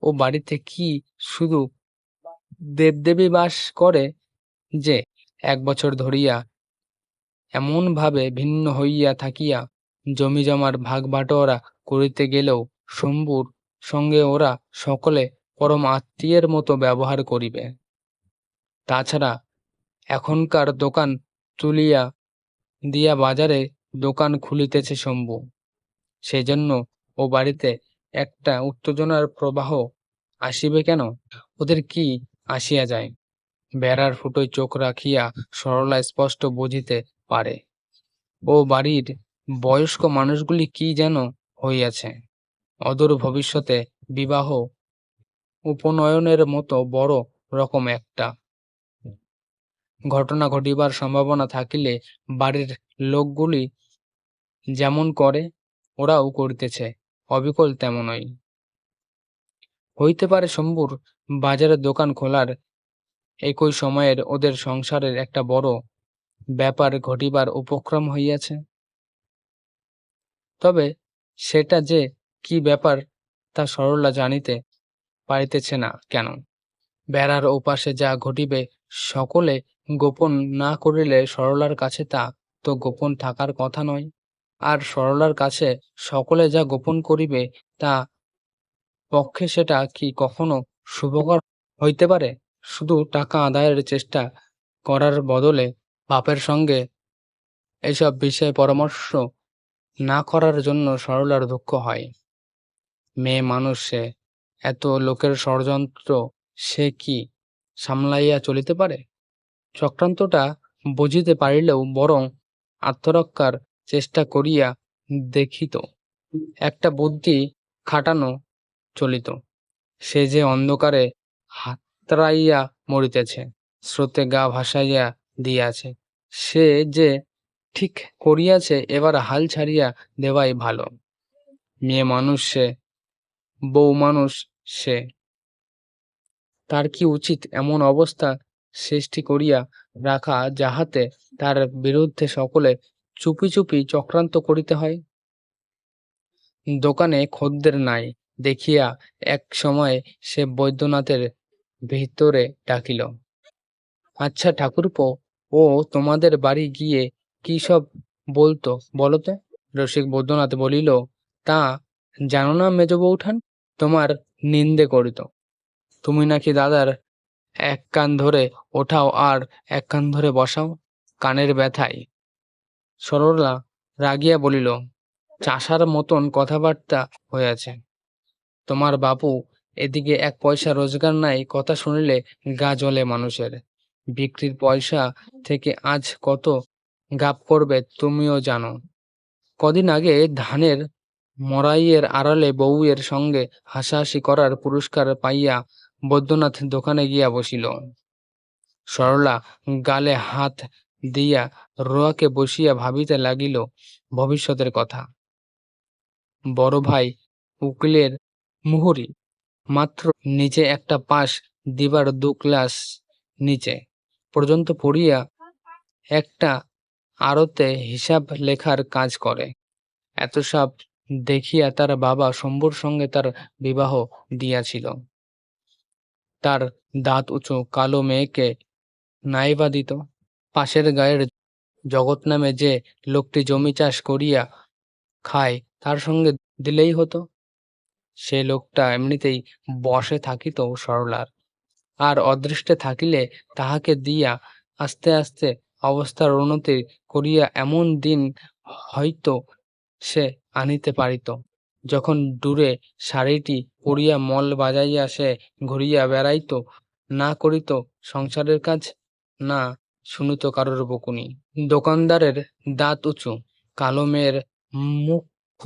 ও বাড়িতে কি শুধু দেবদেবী বাস করে যে ১ বছর ধরিয়া এমনভাবে ভিন্ন হইয়া থাকিয়া জমিজমার ভাগবাটোয়ারা করিতে গেলেও শম্ভুর সঙ্গে ওরা সকলে পরম আত্মীয়ের মতো ব্যবহার করিবে। তাছাড়া এখনকার দোকান তুলিয়া দিয়া বাজারে দোকান খুলিতেছে শম্ভু। সেজন্য ও বাড়িতে একটা উত্তেজনার প্রবাহ আসিবে কেন? ওদের কি আসিয়া যায়? বেড়ার ফুটোয় চোখ রাখিয়া সরলা স্পষ্ট বুঝিতে পারে ও বাড়ির বয়স্ক মানুষগুলি কি যেন হইয়াছে। অদূর ভবিষ্যতে বিবাহ উপনয়নের মতো বড় রকম একটা ঘটনা ঘটিবার সম্ভাবনা থাকিলে বাড়ির লোকগুলি যেমন করে ওরাও করিতেছে, অবিকল তেমনই হইতে পারে। শম্ভুর বাজারে দোকান খোলার একই সময়ের ওদের সংসারের একটা বড় ব্যাপার ঘটিবার উপক্রম হইয়াছে। তবে সেটা যে কি ব্যাপার তা সরলা জানিতে পারিতেছে না কেন? বেড়ার ওপাশে যা ঘটিবে সকলে গোপন না করিলে সরলার কাছে তা তো গোপন থাকার কথা নয়। আর সরলার কাছে সকলে যা গোপন করিবে তা পক্ষে সেটা কি কখনো শুভকর হইতে পারে? শুধু টাকা আদায়ের চেষ্টা করার বদলে বাপের সঙ্গে এসব বিষয়ে পরামর্শ না করার জন্য সরলার দুঃখ হয়। মেয়ে মানুষ সে, এত লোকের ষড়যন্ত্র সে কি সামলাইয়া চলিতে পারে? চক্রান্তটা বুঝিতে পারিলেও বরং আত্মরক্ষার চেষ্টা করিয়া দেখিত, একটা বুদ্ধি খাটানো চলিত। সে যে অন্ধকারে হাতড়াইয়া মরিতেছে, স্রোতে গা ভাসাইয়া দিয়াছে, সে যে ঠিক করিয়াছে এবার হাল ছাড়িয়া দেওয়াই ভালো। মেয়ে মানুষ সে, বউ মানুষ সে, তার কি উচিত এমন অবস্থা সৃষ্টি করিয়া রাখা যাহাতে তার বিরুদ্ধে সকলে চুপি চুপি চক্রান্ত করিতে হয়? দোকানে খদ্দের নাই দেখিয়া এক সময় সে বৈদ্যনাথের ভিতরে ডাকিল, আচ্ছা ঠাকুরপো, ও তোমাদের বাড়ি গিয়ে কি সব বলতো বলো তো? রসিক বৈদ্যনাথ বলিল, তা জানো না মেজ বৌঠান, তোমার নিন্দে করিত। তুমি নাকি দাদার এক কান ধরে ওঠাও আর এক কান ধরে বসাও কানের ব্যথায়। সরলা রাগিয়া বলিল, চাষার মতন কথাবার্তা হইয়াছে। তোমার বাপু এদিকে এক পয়সা রোজগার নাই, কথা শুনিলে গা জ্বলে মানুষের। বিক্রির পয়সা থেকে আজ কত গাপ করবে তুমিও জানো। কদিন আগে ধানের মরাইয়ের আড়ালে বউয়ের সঙ্গে হাসাহাসি করার পুরস্কার পাইয়া বৈদ্যনাথ দোকানে গিয়া বসিল। সরলা গালে হাত দিয়া রোয়াকে বসিয়া ভাবিতে লাগিল ভবিষ্যতের কথা। বড় ভাই উকিলের মুহুরী, মাত্র নিচে একটা পাস দিবার 2 ক্লাস নিচে পর্যন্ত পড়িয়া একটা আড়তে হিসাব লেখার কাজ করে। এত সব দেখিয়া তার বাবা শম্ভুর সঙ্গে তার বিবাহ দিয়াছিল। তার দাঁত উঁচু কালো মেয়েকে নাইবা দিত। পাশের গায়ের জগৎ নামে যে লোকটি জমি চাষ করিয়া খায় তার সঙ্গে দিলেই হতো। সে লোকটা এমনিতেই বশে থাকিত সরলার, আর অদৃষ্টে থাকিলে তাহাকে দিয়া আস্তে আস্তে অবস্থার উন্নতি করিয়া এমন দিন হয়তো সে আনিতে পারিত, যখন দূরে শাড়িটি পরিয়া মল বাজাইয়া সে ঘুরিয়া বেড়াইত, না করিত সংসারের কাজ, না শুনিত কারোর বকুনি। দোকানদারের দাঁত উঁচু কালো মেয়ের মুখ্য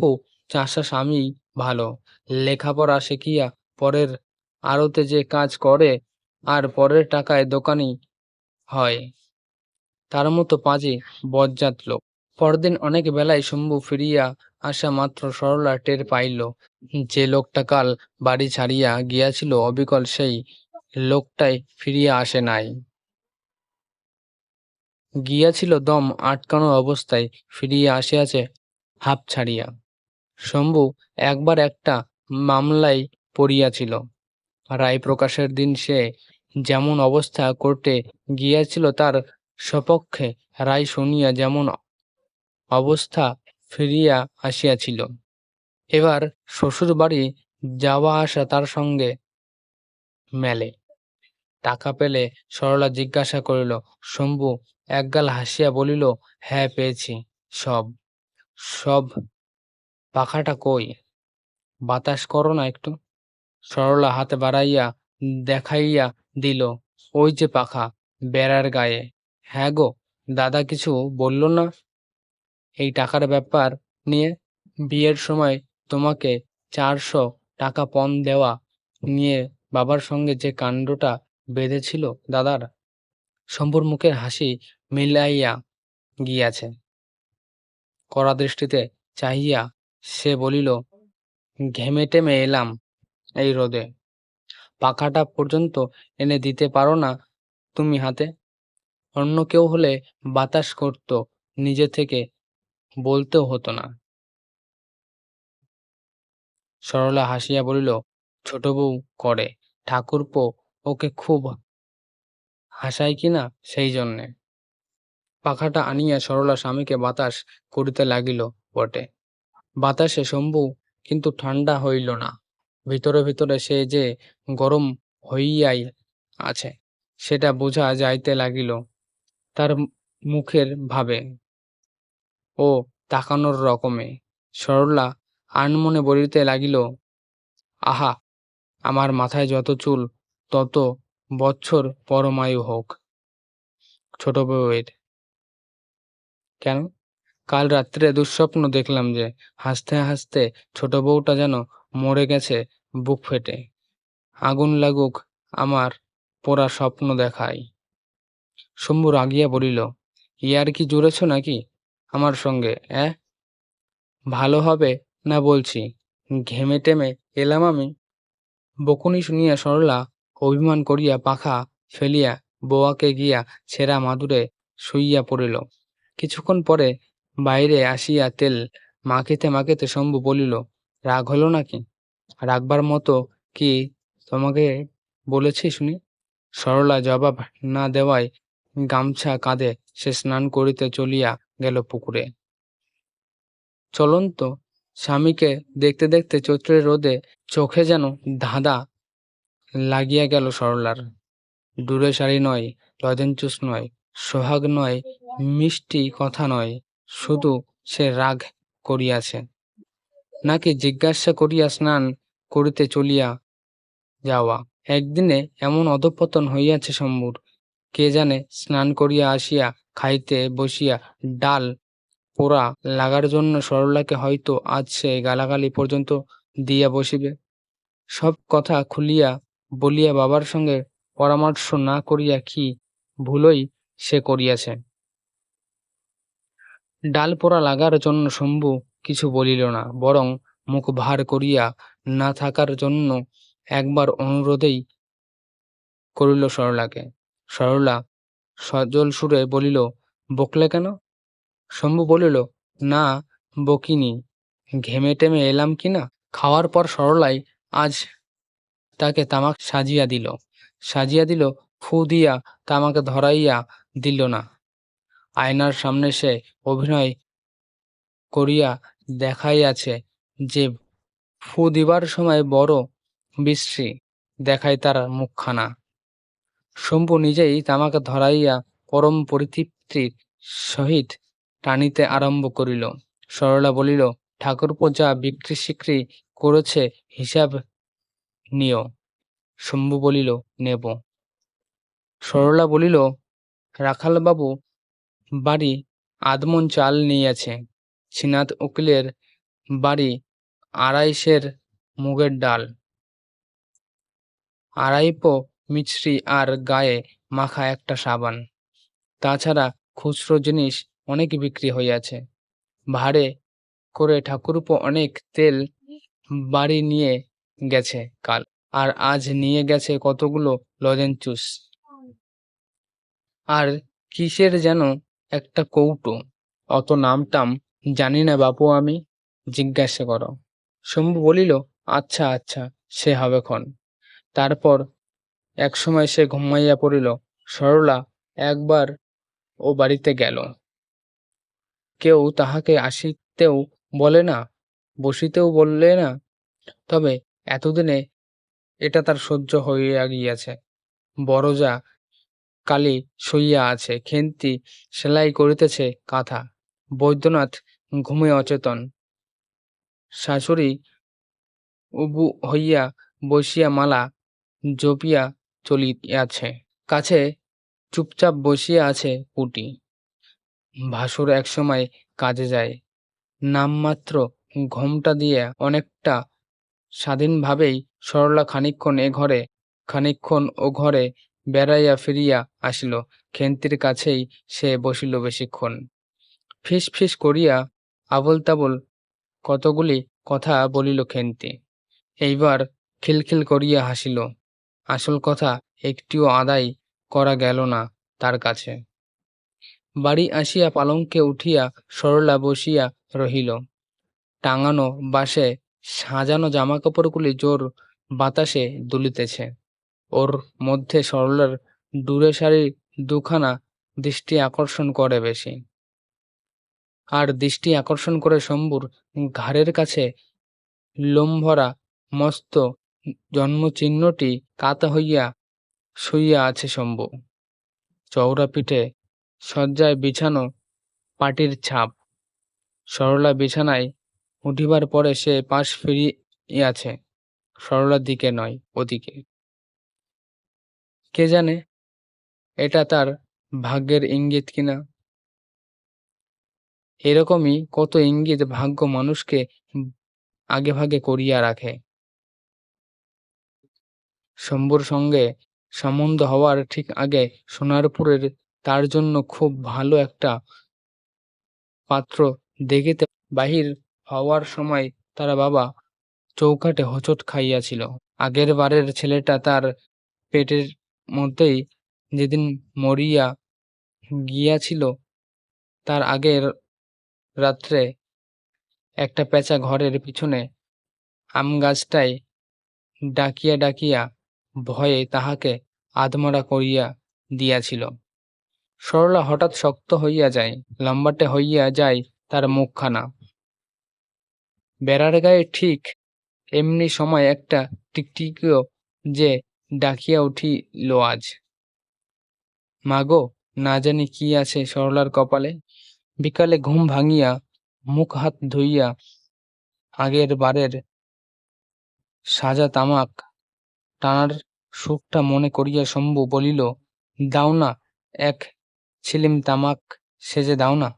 চাষা স্বামী ভালো, লেখাপড়া শিখিয়া পরের আড়তে যে কাজ করে আর পরের টাকায় দোকানি হয়, তার মতো পাজি বজ্জাত লোক। পরদিন অনেক বেলায় শম্ভু ফিরিয়া আসা মাত্র সরলা টের পাইল, যে লোকটা কাল বাড়ি ছাড়িয়া গিয়াছিল অবিকল সেই লোকটাই ফিরিয়া আসে নাই। গিয়াছিল দম আটকানো অবস্থায়, ফিরিয়া আসিয়াছে হাঁপ ছাড়িয়া। শম্ভু একবার একটা মামলায় পড়িয়াছিল। রায় প্রকাশের দিন সে যেমন অবস্থা কোর্টে গিয়াছিল তার সপক্ষে রায় শুনিয়া যেমন অবস্থা ফিরিয়া আসিয়াছিল। এবার শ্বশুর বাড়ি যাওয়া আসা তার সঙ্গে মেলে। টাকা পেলে? সরলা জিজ্ঞাসা করিল। শম্ভু একগাল হাসিয়া বলিল, হ্যাঁ পেয়েছি সব। সব পাখাটা কই? বাতাস করো না একটু। সরলা হাত বাড়াইয়া দেখাইয়া দিল, ওই যে পাখা বেড়ার গায়ে। হ্যাঁ গো, দাদা কিছু বলল না এই টাকার ব্যাপার নিয়ে? বিয়ের সময় তোমাকে 400 টাকা পণ দেওয়া নিয়ে বাবার সঙ্গে যে কাণ্ডটা বেঁধেছিল দাদার। শম্ভুর মুখের হাসি মিলাইয়া গিয়াছে। কড়া দৃষ্টিতে চাহিয়া সে বলিল, ঘেমে টেমে এলাম এই রোদে, পাখাটা পর্যন্ত এনে দিতে পারো না তুমি হাতে? অন্য কেউ হলে বাতাস করত, নিজে থেকে বলতেও হতো না। সরলা হাসিয়া বলিল, ছোট বউ করে, ঠাকুরপো ওকে খুব হাসায় কিনা সেই জন্যে। পাখাটা আনিয়া সরলা স্বামীকে বাতাস করিতে লাগিল। বটে। বাতাসে শম্ভু কিন্তু ঠান্ডা হইল না। ভিতরে ভিতরে সে যে গরম হইয়াই আছে সেটা বোঝা যাইতে লাগিল তার মুখের ভাবে ও তাকানোর রকমে। সরলা আনমনে বলিতে লাগিল, আহা, আমার মাথায় যত চুল তত বৎসর পরমায়ু হোক ছোট বউয়ের। কেন? কাল রাত্রে দুঃস্বপ্ন দেখলাম যে হাসতে হাসতে ছোট বউটা যেন মরে গেছে বুক ফেটে। আগুন লাগুক আমার পোড়া স্বপ্ন দেখায়। শম্ভু রাগিয়া বলিল, ইয়ার্কি জুড়েছ নাকি আমার সঙ্গে, অ্যাঁ? ভালো হবে না বলছি, ঘেমে টেমে এলাম আমি। বকুনি শুনিয়া সরলা অভিমান করিয়া পাখা ফেলিয়া বউয়াকে গিয়া ছেঁড়া মাদুরে শুইয়া পড়িল। কিছুক্ষণ পরে বাইরে আসিয়া তেল মাখিতে মাখিতে শম্ভু বলিল, রাগ হলো নাকি? রাগবার মতো কি তোমাকে বলেছি শুনি? সরলা জবাব না দেওয়ায় গামছা কাঁধে সে স্নান করিতে চলিয়া গেল পুকুরে। চলন্ত স্বামীকে দেখতে দেখতে চৈত্রের রোদে চোখে যেন ধাঁধা লাগিয়া গেল সরলার। ডুরে শাড়ি নয়, লজেনচুস নয়, সোহাগ নয়, মিষ্টি কথা নয়, শুধু সে রাগ করিয়াছে। নাকি জিজ্ঞাসা করিয়া স্নান করিতে চলিয়া যাওয়া। একদিনে এমন অধঃপতন হইয়াছে শম্ভুর, কে জানে স্নান করিয়া আসিয়া খাইতে বসিয়া ডাল পোড়া লাগার জন্য সরলাকে হয়তো আজ সে গালাগালি পর্যন্ত দিয়া বসিবে। সব কথা খুলিয়া বলিয়া বাবার সঙ্গে পরামর্শ না করিয়া কি ভুলই সে করিয়াছে। ডাল পোড়া লাগার জন্য শম্ভু কিছু বলিল না, বরং মুখ ভার করিয়া না থাকার জন্য একবার অনুরোধেই করিল সরলাকে। সরলা সজল সুরে বলিল, বকলে কেন? শম্ভু বলিল, না বকিনি, ঘেমে টেমে এলাম কি না। খাওয়ার পর সরলাই আজ তাকে তামাক সাজিয়া দিল, ফু দিয়া তামাক ধরাইয়া দিল না। আয়নার সামনে সে অভিনয় করিয়া দেখাইয়াছে যে ফু দিবার সময় বড় বিশ্রী দেখায় তার মুখখানা। শম্ভু নিজেই তামাক ধরাইয়া পরম পরিতৃপ্তির সহিত টানিতে আরম্ভ করিল। সরলা বলিল, ঠাকুরপো যা বিক্রি সিক্রি করেছে হিসাব নিও। শম্ভু বলিল, নেব। সরলা বলিল, রাখালবাবু বাড়ি আধমন চাল নিয়েছে, শ্রীনাথ উকিলের বাড়ি ২৫০ মুগের ডাল, ২৫০ মিছরি আর গায়ে মাখা একটা সাবান। তাছাড়া খুচরো জিনিস অনেক বিক্রি হইয়াছে। ভাঁড়ে করে ঠাকুরপো অনেক তেল বাড়ি নিয়ে গেছে কাল, আর আজ নিয়ে গেছে কতগুলো লজেনচুস, আর কিসের যেন একটা কৌটো। অত নামটাম জানি না বাপু আমি, জিজ্ঞাসা করো। শম্ভু বলিল, আচ্ছা আচ্ছা, সে হবেক্ষণ। তারপর একসময় সে ঘুমাইয়া পড়িল। সরলা একবার ও বাড়িতে গেল। কেউ তাহাকে আসিতেও বলে না, বসিতেও বললে না। তবে এতদিনে এটা তার সহ্য হইয়া গিয়াছে। বরজা কালি শুইয়া আছে, খেন্তি সেলাই করিতেছে কাঁথা, বৈদ্যনাথ ঘুমে অচেতন, শাশুড়ি উবু হইয়া বসিয়া মালা জপিয়া চলিয়াছে। কাছে চুপচাপ বসিয়া আছে পুটি। ভাসুর একসময় কাজে যায়, নামমাত্র ঘোমটা দিয়া অনেকটা স্বাধীনভাবেই। সরলা খানিকক্ষণ এ ঘরে খানিকক্ষণ ও ঘরে বেড়াইয়া ফিরিয়া আসিল। খেন্তির কাছেই সে বসিল বেশিক্ষণ। ফিস ফিস করিয়া আবোল তাবোল কতগুলি কথা বলিল খেন্তি। এইবার খিলখিল করিয়া হাসিল। আসল কথা একটিও আদায় করা গেল না তার কাছে। বাড়ি আসিয়া পালঙ্কে উঠিয়া সরলা বসিয়া রহিল। টাঙানো বাসে সাজানো জামাকাপড়গুলি জোর বাতাসে দুলিতেছে। ওর মধ্যে সরলার ডুরে শাড়ি দুখানা দৃষ্টি আকর্ষণ করে বেশি। আর দৃষ্টি আকর্ষণ করে শম্ভুর ঘাড়ের কাছে লোমভরা মস্ত জন্মচিহ্নটি কাত হইয়া শুইয়া আছে শম্ভু। চওড়া পিঠে শয্যায় বিছানো পাটির ছাপ। সরলা বিছানায় উঠিবার পরে সে পাশ ফিরিয়াছে, সরলার দিকে নয়, ওদিকে। কে জানে এটা তার ভাগ্যের ইঙ্গিত কিনা। এরকমই কত ইঙ্গিত ভাগ্য মানুষকে আগেভাগে করিয়া রাখে। শম্ভুর সঙ্গে সম্বন্ধ হওয়ার ঠিক আগে সোনারপুরের তার জন্য খুব ভালো একটা পাত্র দেখিতে বাহির হওয়ার সময় তার বাবা চৌকাঠে হোঁচট খাইয়াছিল। আগের বারের ছেলেটা তার পেটের মধ্যেই যেদিন মরিয়া গিয়াছিল, তার আগের রাত্রে একটা পেঁচা ঘরের পিছনে আমগাছটায় ডাকিয়া ডাকিয়া ভয়ে তাহাকে আধমরা করিয়া দিয়াছিল। সরলা হঠাৎ শক্ত হইয়া যায়, লম্বাটে হইয়া যায় তার মুখখানা। বেড়ার গায়ে ঠিক এমনি সময় একটা টিকটিকিও যে ডাকিয়া উঠিল আজ। মাগো, না জানি কি আছে সরলার কপালে। বিকালে ঘুম ভাঙিয়া মুখ হাত ধুইয়া আগের বারের সাজা তামাক টানার সুখটা মনে করিয়া শম্ভু বলিল, দাও না, এক ছিলিম তামাক সেজে দাও না।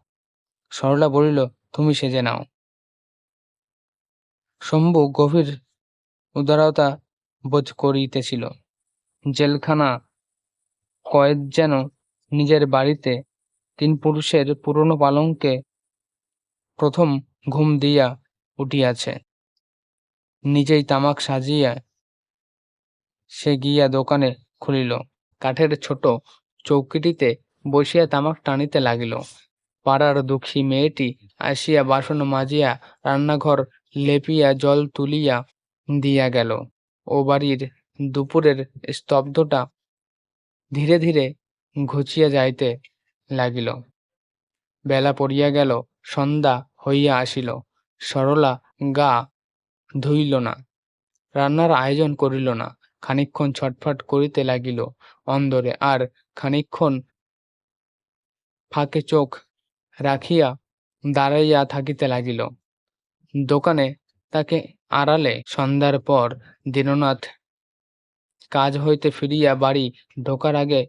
সরলা বলিল, তুমি সেজে নাও। শম্ভু গভীর উদারতা বোধ করিতেছিল। জেলখানা কয়েদ যেন নিজের বাড়িতে তিন পুরুষের পুরনো পালঙ্কে প্রথম ঘুম দিয়া উঠিয়াছে। নিজেই তামাক সাজিয়া সে গিয়া দোকানে খুলিল। কাঠের ছোট চৌকিটিতে বসিয়া তামাক টানিতে লাগিল। পাড়ার দুঃখী মেয়েটি আসিয়া বাসন মাজিয়া রান্নাঘর লেপিয়া জল তুলিয়া দিয়া গেল। ও বাড়ির দুপুরের স্তব্ধতা ধীরে ধীরে ঘুচিয়া যাইতে লাগিল। বেলা পড়িয়া গেল, সন্ধ্যা হইয়া আসিল। সরলা গা ধুইল না, রান্নার আয়োজন করিল না। খানিকক্ষণ ছটফট করিতে লাগিল অন্দরে, আর খানিকক্ষণ ফাঁকে চোখ রাখিয়া দাঁড়াইয়া থাকিতে লাগিল। দোকানে তাকে আড়ালে সন্ধ্যার পর দীননাথ কাজ হইতে ফিরিয়া বাড়ি ঢোকার আগে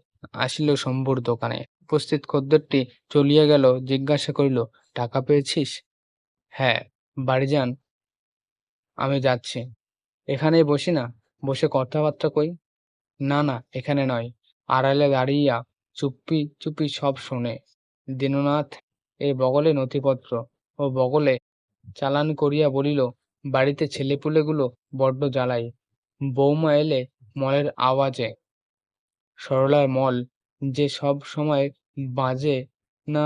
আসিল শম্ভুর দোকানে। উপস্থিত খদ্দেরটি চলিয়া গেল, জিজ্ঞাসা করিল, টাকা পেয়েছিস? হ্যাঁ। বাড়ি যান, আমি যাচ্ছি। এখানেই বসি না, বসে কথাবার্তা কই। না না, এখানে নয়। আড়ালে দাঁড়াইয়া চুপি চুপি সব শোনে। দীননাথ এই বগলে নথিপত্র ও বগলে চালান করিয়া বলিল, বাড়িতে ছেলেপুলেগুলো বড্ড জ্বালায়। বৌমা এলে মলের আওয়াজে সরলার মল যে সব সময় বাজে না,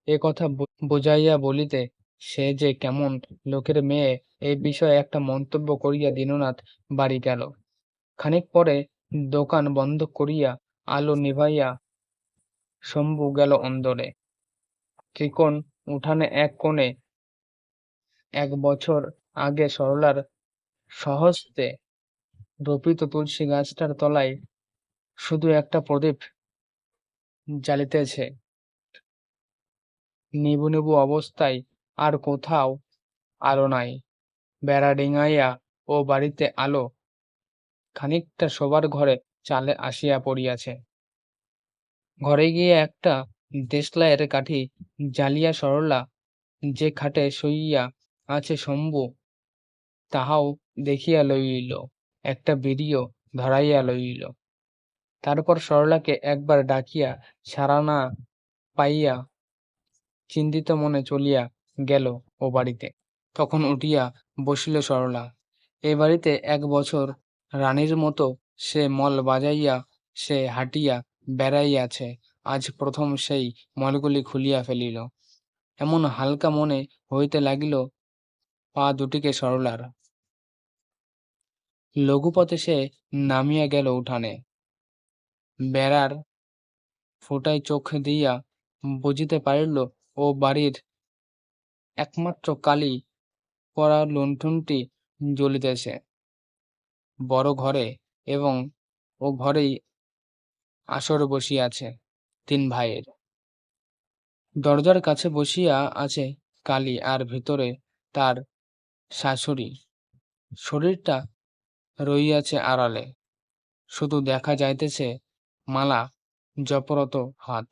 এ কথা বুঝাইয়া বলিতে সে যে কেমন লোকের মেয়ে এই বিষয়ে একটা মন্তব্য করিয়া দীননাথ বাড়ি গেল। খানিক পরে দোকান বন্ধ করিয়া আলো নিভাইয়া শম্ভু গেল অন্দরে। ত্রিকোণ উঠানে এক কোণে 1 বছর আগে সরলার স্বহস্তে রোপিত তুলসী গাছটার তলায় শুধু একটা প্রদীপ জ্বালিতেছে, নিবু নিবু অবস্থায়। আর কোথাও আলো নাই। বেড়া ডিঙাইয়া ও বাড়িতে আলো খানিকটা শোবার ঘরে চালে আসিয়া পড়িয়াছে। ঘরে গিয়ে একটা দেশলাইয়ের কাঠি জ্বালিয়া সরলা যে খাটে শুইয়া আছে শম্ভু তাহাও দেখিয়া লইল, একটা বিড়িও ধরাইয়া লইল। তারপর সরলাকে একবার ডাকিয়া সাড়া না পাইয়া চিন্তিত মনে চলিয়া গেল ও বাড়িতে। তখন উঠিয়া বসিল সরলা। এ বাড়িতে 1 বছর রানীর মতো সে মল বাজাইয়া সে হাঁটিয়া বেড়াইয়াছে, আজ প্রথম সেই মলগুলি খুলিয়া ফেলিল। এমন হালকা মনে হইতে লাগিল পা দুটিকে সরলার। লঘুপথে সে নামিয়া গেল উঠানে। বেড়ার ফোঁটায় চোখ দিয়া বুঝিতে পারিল ও বাড়ির একমাত্র কালি পরা লণ্ঠনটি জ্বলিতেছে বড় ঘরে, এবং ও ঘরেই আসর বসিয়াছে তিন ভাইয়ের। দরজার কাছে বসিয়া আছে কালী, আর ভিতরে তার শাশুড়ি। শরীরটা রহিয়াছে আড়ালে, শুধু দেখা যাইতেছে মালা জপরত হাত।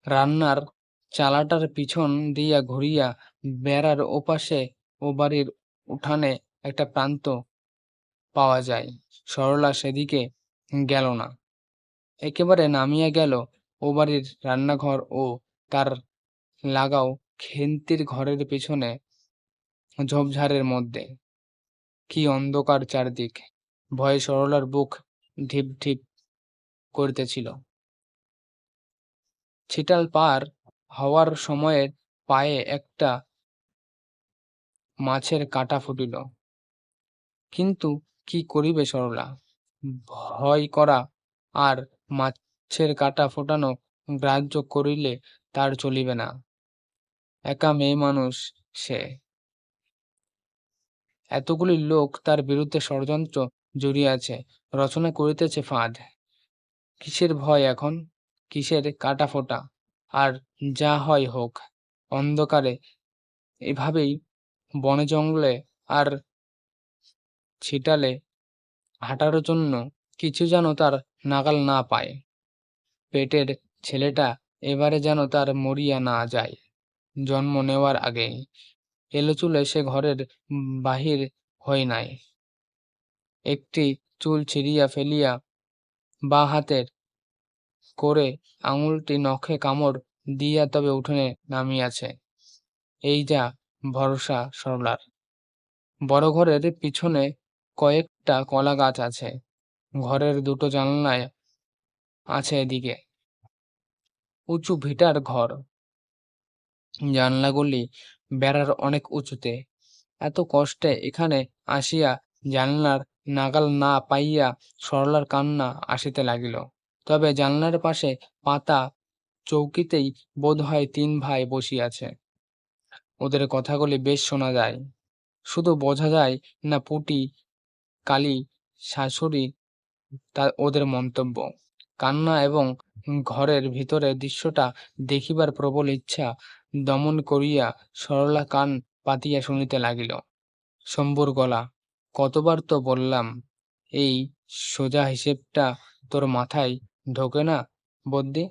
রান্নার চালাটার পিছন দিয়া ঘুরিয়া বেড়ার ওপাশে ও বাড়ির উঠানে একটা প্রান্ত পাওয়া যায়। সরলা সেদিকে গেল না, একেবারে নামিয়া গেল ও বাড়ির রান্নাঘর ও তার লাগাও খেন্তির ঘরের পিছনে ঝোপঝাড়ের মধ্যে। কি অন্ধকার চারদিক! ভয়ে সরলার বুক ঢিপ ঢিপ করিতেছিল। ছিটাল পার হওয়ার সময়ে পায়ে একটা মাছের কাঁটা ফুটিল। কিন্তু কি করিবে সরলা? ভয় করা আর মাছের কাঁটা ফোটানো গ্রাহ্য করিলে তার চলিবে না। একা মেয়ে মানুষ সে। এতগুলি লোক তার বিরুদ্ধে ষড়যন্ত্র জড়িয়াছে, রচনা করিতেছে ফাঁদ। কিসের ভয় এখন? কিসের কাটা ফোটা? আর যা হয় হোক। অন্ধকারে এভাবেই বনে জঙ্গলে আর ছিটালে হাঁটার জন্য কিছু যেন তার নাগাল না পায়। পেটের ছেলেটা এবারে যেন তার মরিয়া না যায় জন্ম নেওয়ার আগেই। এলোচুলে সে ঘরের বাহির হয় নাই। একটি চুল ছিঁড়িয়া ফেলিয়া বাঁ হাতের করে আঙুলটি নখে কামড় দিয়া তবে উঠোনে নামিয়াছে। এই যা ভরসা সরলার। বড় ঘরের পিছনে কয়েকটা কলা গাছ আছে। ঘরের দুটো জানলায় আছে এদিকে। উঁচু ভিটার ঘর, জানলাগুলি বেড়ার অনেক উঁচুতে। এত কষ্টে এখানে আসিয়া জানলার নাগাল না পাইয়া সরলার কান্না আসিতে লাগিল। তবে জানলার পাশে পাতা চৌকিতেই বোধ হয় তিন ভাই বসিয়াছে। ওদের কথাগুলি বেশ শোনা যায়, শুধু বোঝা যায় না পুটি, কালী, শাশুড়ি, তা ওদের মন্তব্য। কান্না এবং ঘরের ভিতরের দৃশ্যটা দেখিবার প্রবল ইচ্ছা দমন করিয়া সরলা কান পাতিয়া শুনিতে লাগিল। শম্ভুর গলা, কতবার তো বললাম, এই সোজা হিসেবটা তোর মাথায় ঢোকে না বদ্যি?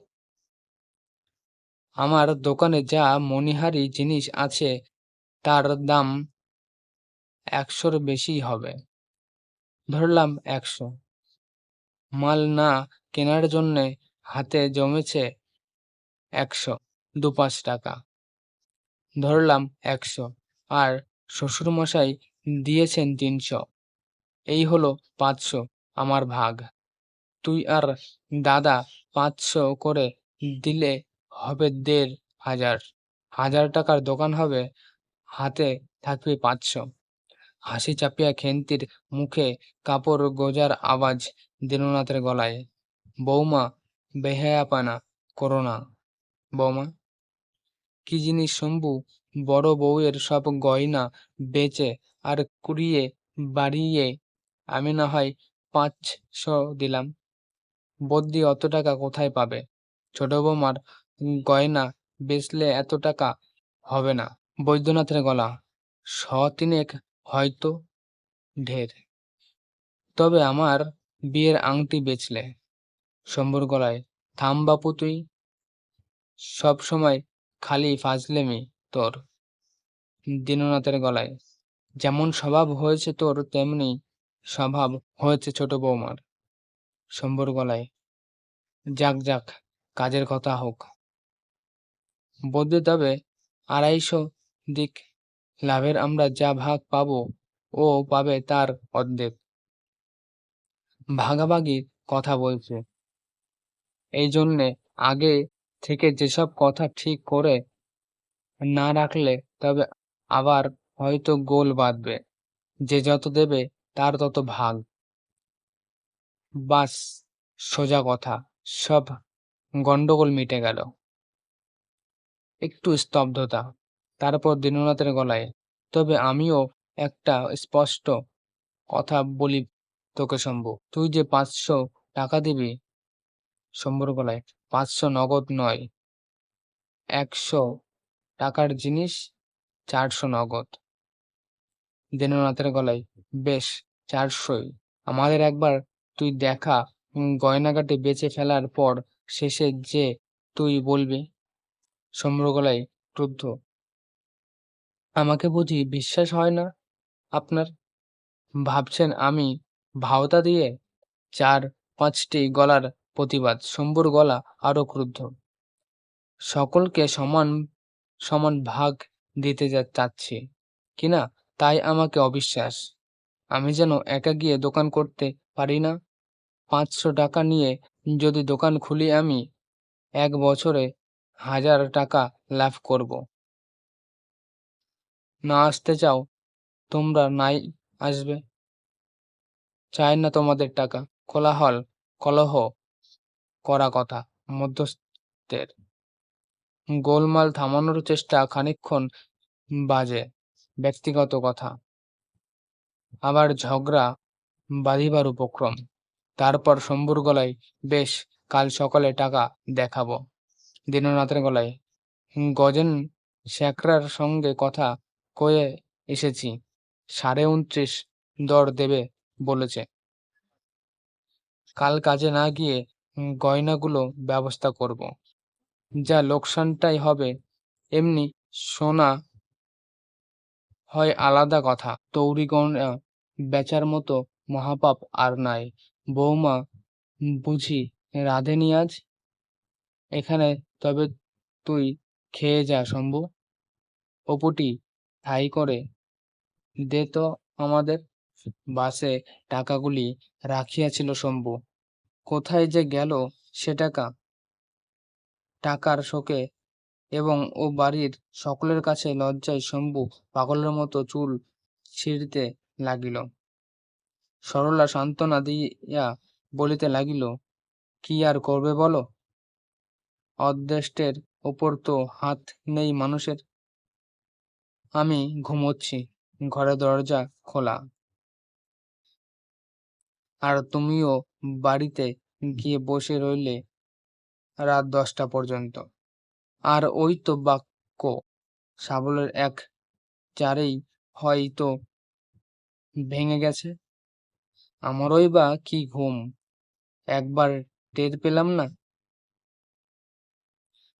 আমার দোকানে যা মণিহারি জিনিস আছে তার দাম 100-র বেশি হবে। ধরলাম 100। মাল না কেনার জন্যে হাতে জমেছে 100, 2-5 টাকা। ধরলাম 100, আর শ্বশুরমশাই দিয়েছেন 300, এই হলো 500 আমার ভাগ। তুই আর দাদা 500 করে দিলে হবে 1,500। 1000 টাকার দোকান হবে, হাতে থাকবে 500। হাসি চাপিয়া খেন্তির মুখে কাপড় গোজার আওয়াজ দীননাথের গলায়। বৌমা, বেহায়াপনা করো না বৌমা। কি জিনিস শম্ভু? বড় বউয়ের সব গয়না বেচে আর কুড়িয়ে বাড়িয়ে আমি না হয় 500 দিলাম। বদ্যি অত টাকা কোথায় পাবে? ছোট বৌমার গয়না বেচলে এত টাকা হবে না। বৈদ্যনাথের গলা, 100-3 হয়তো ঢের। তবে আমার বিয়ের আংটি বেচলে। শম্ভুর গলায়, থাম বাপু তুই, সব সময় খালি ফাজলেমি তোর। দীননাথের গলায়, যেমন স্বভাব হয়েছে তোর তেমনি স্বভাব হয়েছে ছোট বৌমার। শম্ভুর গলায়, যাক যাক, কাজের কথা হোক। বদ্যি তবে 250 দিক, লাভের আমরা যা ভাগ পাবো ও পাবে তার অর্ধেক। ভাগাভাগির কথা বলছে, এই জন্যে আগে থেকে যেসব কথা ঠিক করে না রাখলে তবে আবার হয়তো গোল বাঁধবে। যে যত দেবে তার তত ভাগ। বাস, সোজা কথা, সব গন্ডগোল মিটে গেল। একটু স্তব্ধতা। তারপর দীননাথের গলায়, তবে আমিও একটা স্পষ্ট কথা বলি তোকে শম্ভু, তুই যে 500 টাকা দিবি। শম্ভুর গলায়, 500 নগদ নয়, 100 টাকার জিনিস, 400 নগদ। দীননাথের গলায়, বেশ, 400ই। আমাদের একবার তুই দেখা গয়নাগাটি বেচে ফেলার পর শেষে যে তুই বলবি। শম্ভুর গলায় ক্রুদ্ধ, আমাকে বুঝি বিশ্বাস হয় না আপনার? ভাবছেন আমি ভাওতা দিয়ে? 4-5টি গলার প্রতিবাদ। শম্ভুর গলা আরো ক্রুদ্ধ। সকলকে সমান সমান ভাগ দিতে চাচ্ছি কিনা তাই আমাকে অবিশ্বাস। আমি যেন একা গিয়ে দোকান করতে পারি না? 500 টাকা নিয়ে যদি দোকান খুলি আমি, 1 বছরে 1000 টাকা লাভ করব। না আসতে চাও তোমরা, নাই আসবে। চাই না তোমাদের টাকা। কোলাহল, কলহ করা কথা মধ্যস্থের। গোলমাল থামানোর চেষ্টা খানিকক্ষণ বাজে, ব্যক্তিগত কথা, আবার ঝগড়া বাঁধিবার উপক্রম। তারপর শম্ভুর গলায়, বেশ, কাল সকালে টাকা দেখাবো। দীননাথের গলায়, গজেন স্যাকরার সঙ্গে কথা কয়ে এসেছি, 29.5 দর দেবে বলেছে। কাল কাজে না গিয়ে গয়নাগুলো ব্যবস্থা করব। যা লোকসানটাই হবে, এমনি সোনা হয় আলাদা কথা, তৈরি গয়না বেচার মতো মহাপাপ আর নাই। বৌমা বুঝি রাঁধেনি আজ? এখানে তবে তুই খেয়ে যা শম্ভু। অপুটি ঠাই করে দে তো আমাদের। বাসে টাকাগুলি রাখিয়াছিল শম্ভু, কোথায় যে গেল সে টাকা? টাকার শোকে এবং ও বাড়ির সকলের কাছে লজ্জায় শম্ভু পাগলের মতো চুল ছিঁড়তে লাগিল। সরলা সান্ত্বনা দিয়া বলিতে লাগিল, কি আর করবে বলো? অদৃষ্টের ওপর তো হাত নেই মানুষের। আমি ঘুমোচ্ছি, ঘরের দরজা খোলা, আর তুমিও বাড়িতে গিয়ে বসে রইলে রাত 10টা পর্যন্ত। আর ওই তো বাক্য, শাবলের এক চারেই হয়তো ভেঙে গেছে। আমারই বা কি ঘুম, একবার টের পেলাম না?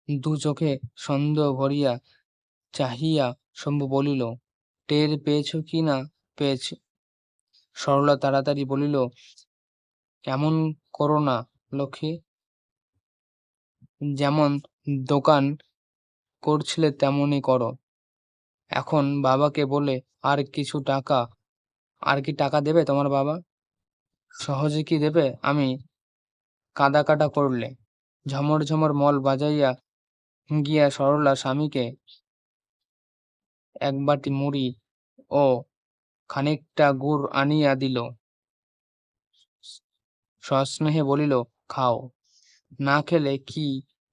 দু চোখে সন্দেহ ভরিয়া চাহিয়া শম্ভু বলিল, টের পেয়েছ কি না পেয়েছ? সরলা তাড়াতাড়ি বলিল, এমন করো না লক্ষ্মী, যেমন দোকান করছিলে তেমনই করো। এখন বাবাকে বলে আর কি টাকা দেবে তোমার বাবা? সহজে কি দেবে? আমি কাদা কাটা করলে। ঝমর ঝমর মল বাজাইয়া গিয়া সরলা স্বামীকে এক বাটি মুড়ি ও খানিকটা গুড় আনিয়া দিল। সস্নেহে বলিল, খাও, না খেলে কি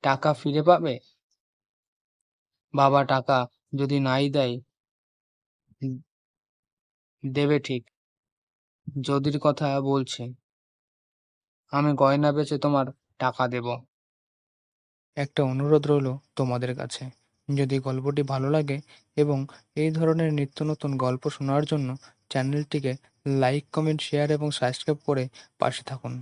টাকা ফিরে পাবে? বাবা টাকা যদি নাই দেয়, দেবে ঠিক, যদির কথা বলছে। আমি গয়না বেচে তোমার টাকা দেব। একটা অনুরোধ রইল তোমাদের কাছে, যদি গল্পটি ভালো লাগে এবং এই ধরনের নিত্য নতুন গল্প শোনার জন্য চ্যানেলটিকে লাইক, কমেন্ট, শেয়ার এবং সাবস্ক্রাইব করে পাশে থাকুন।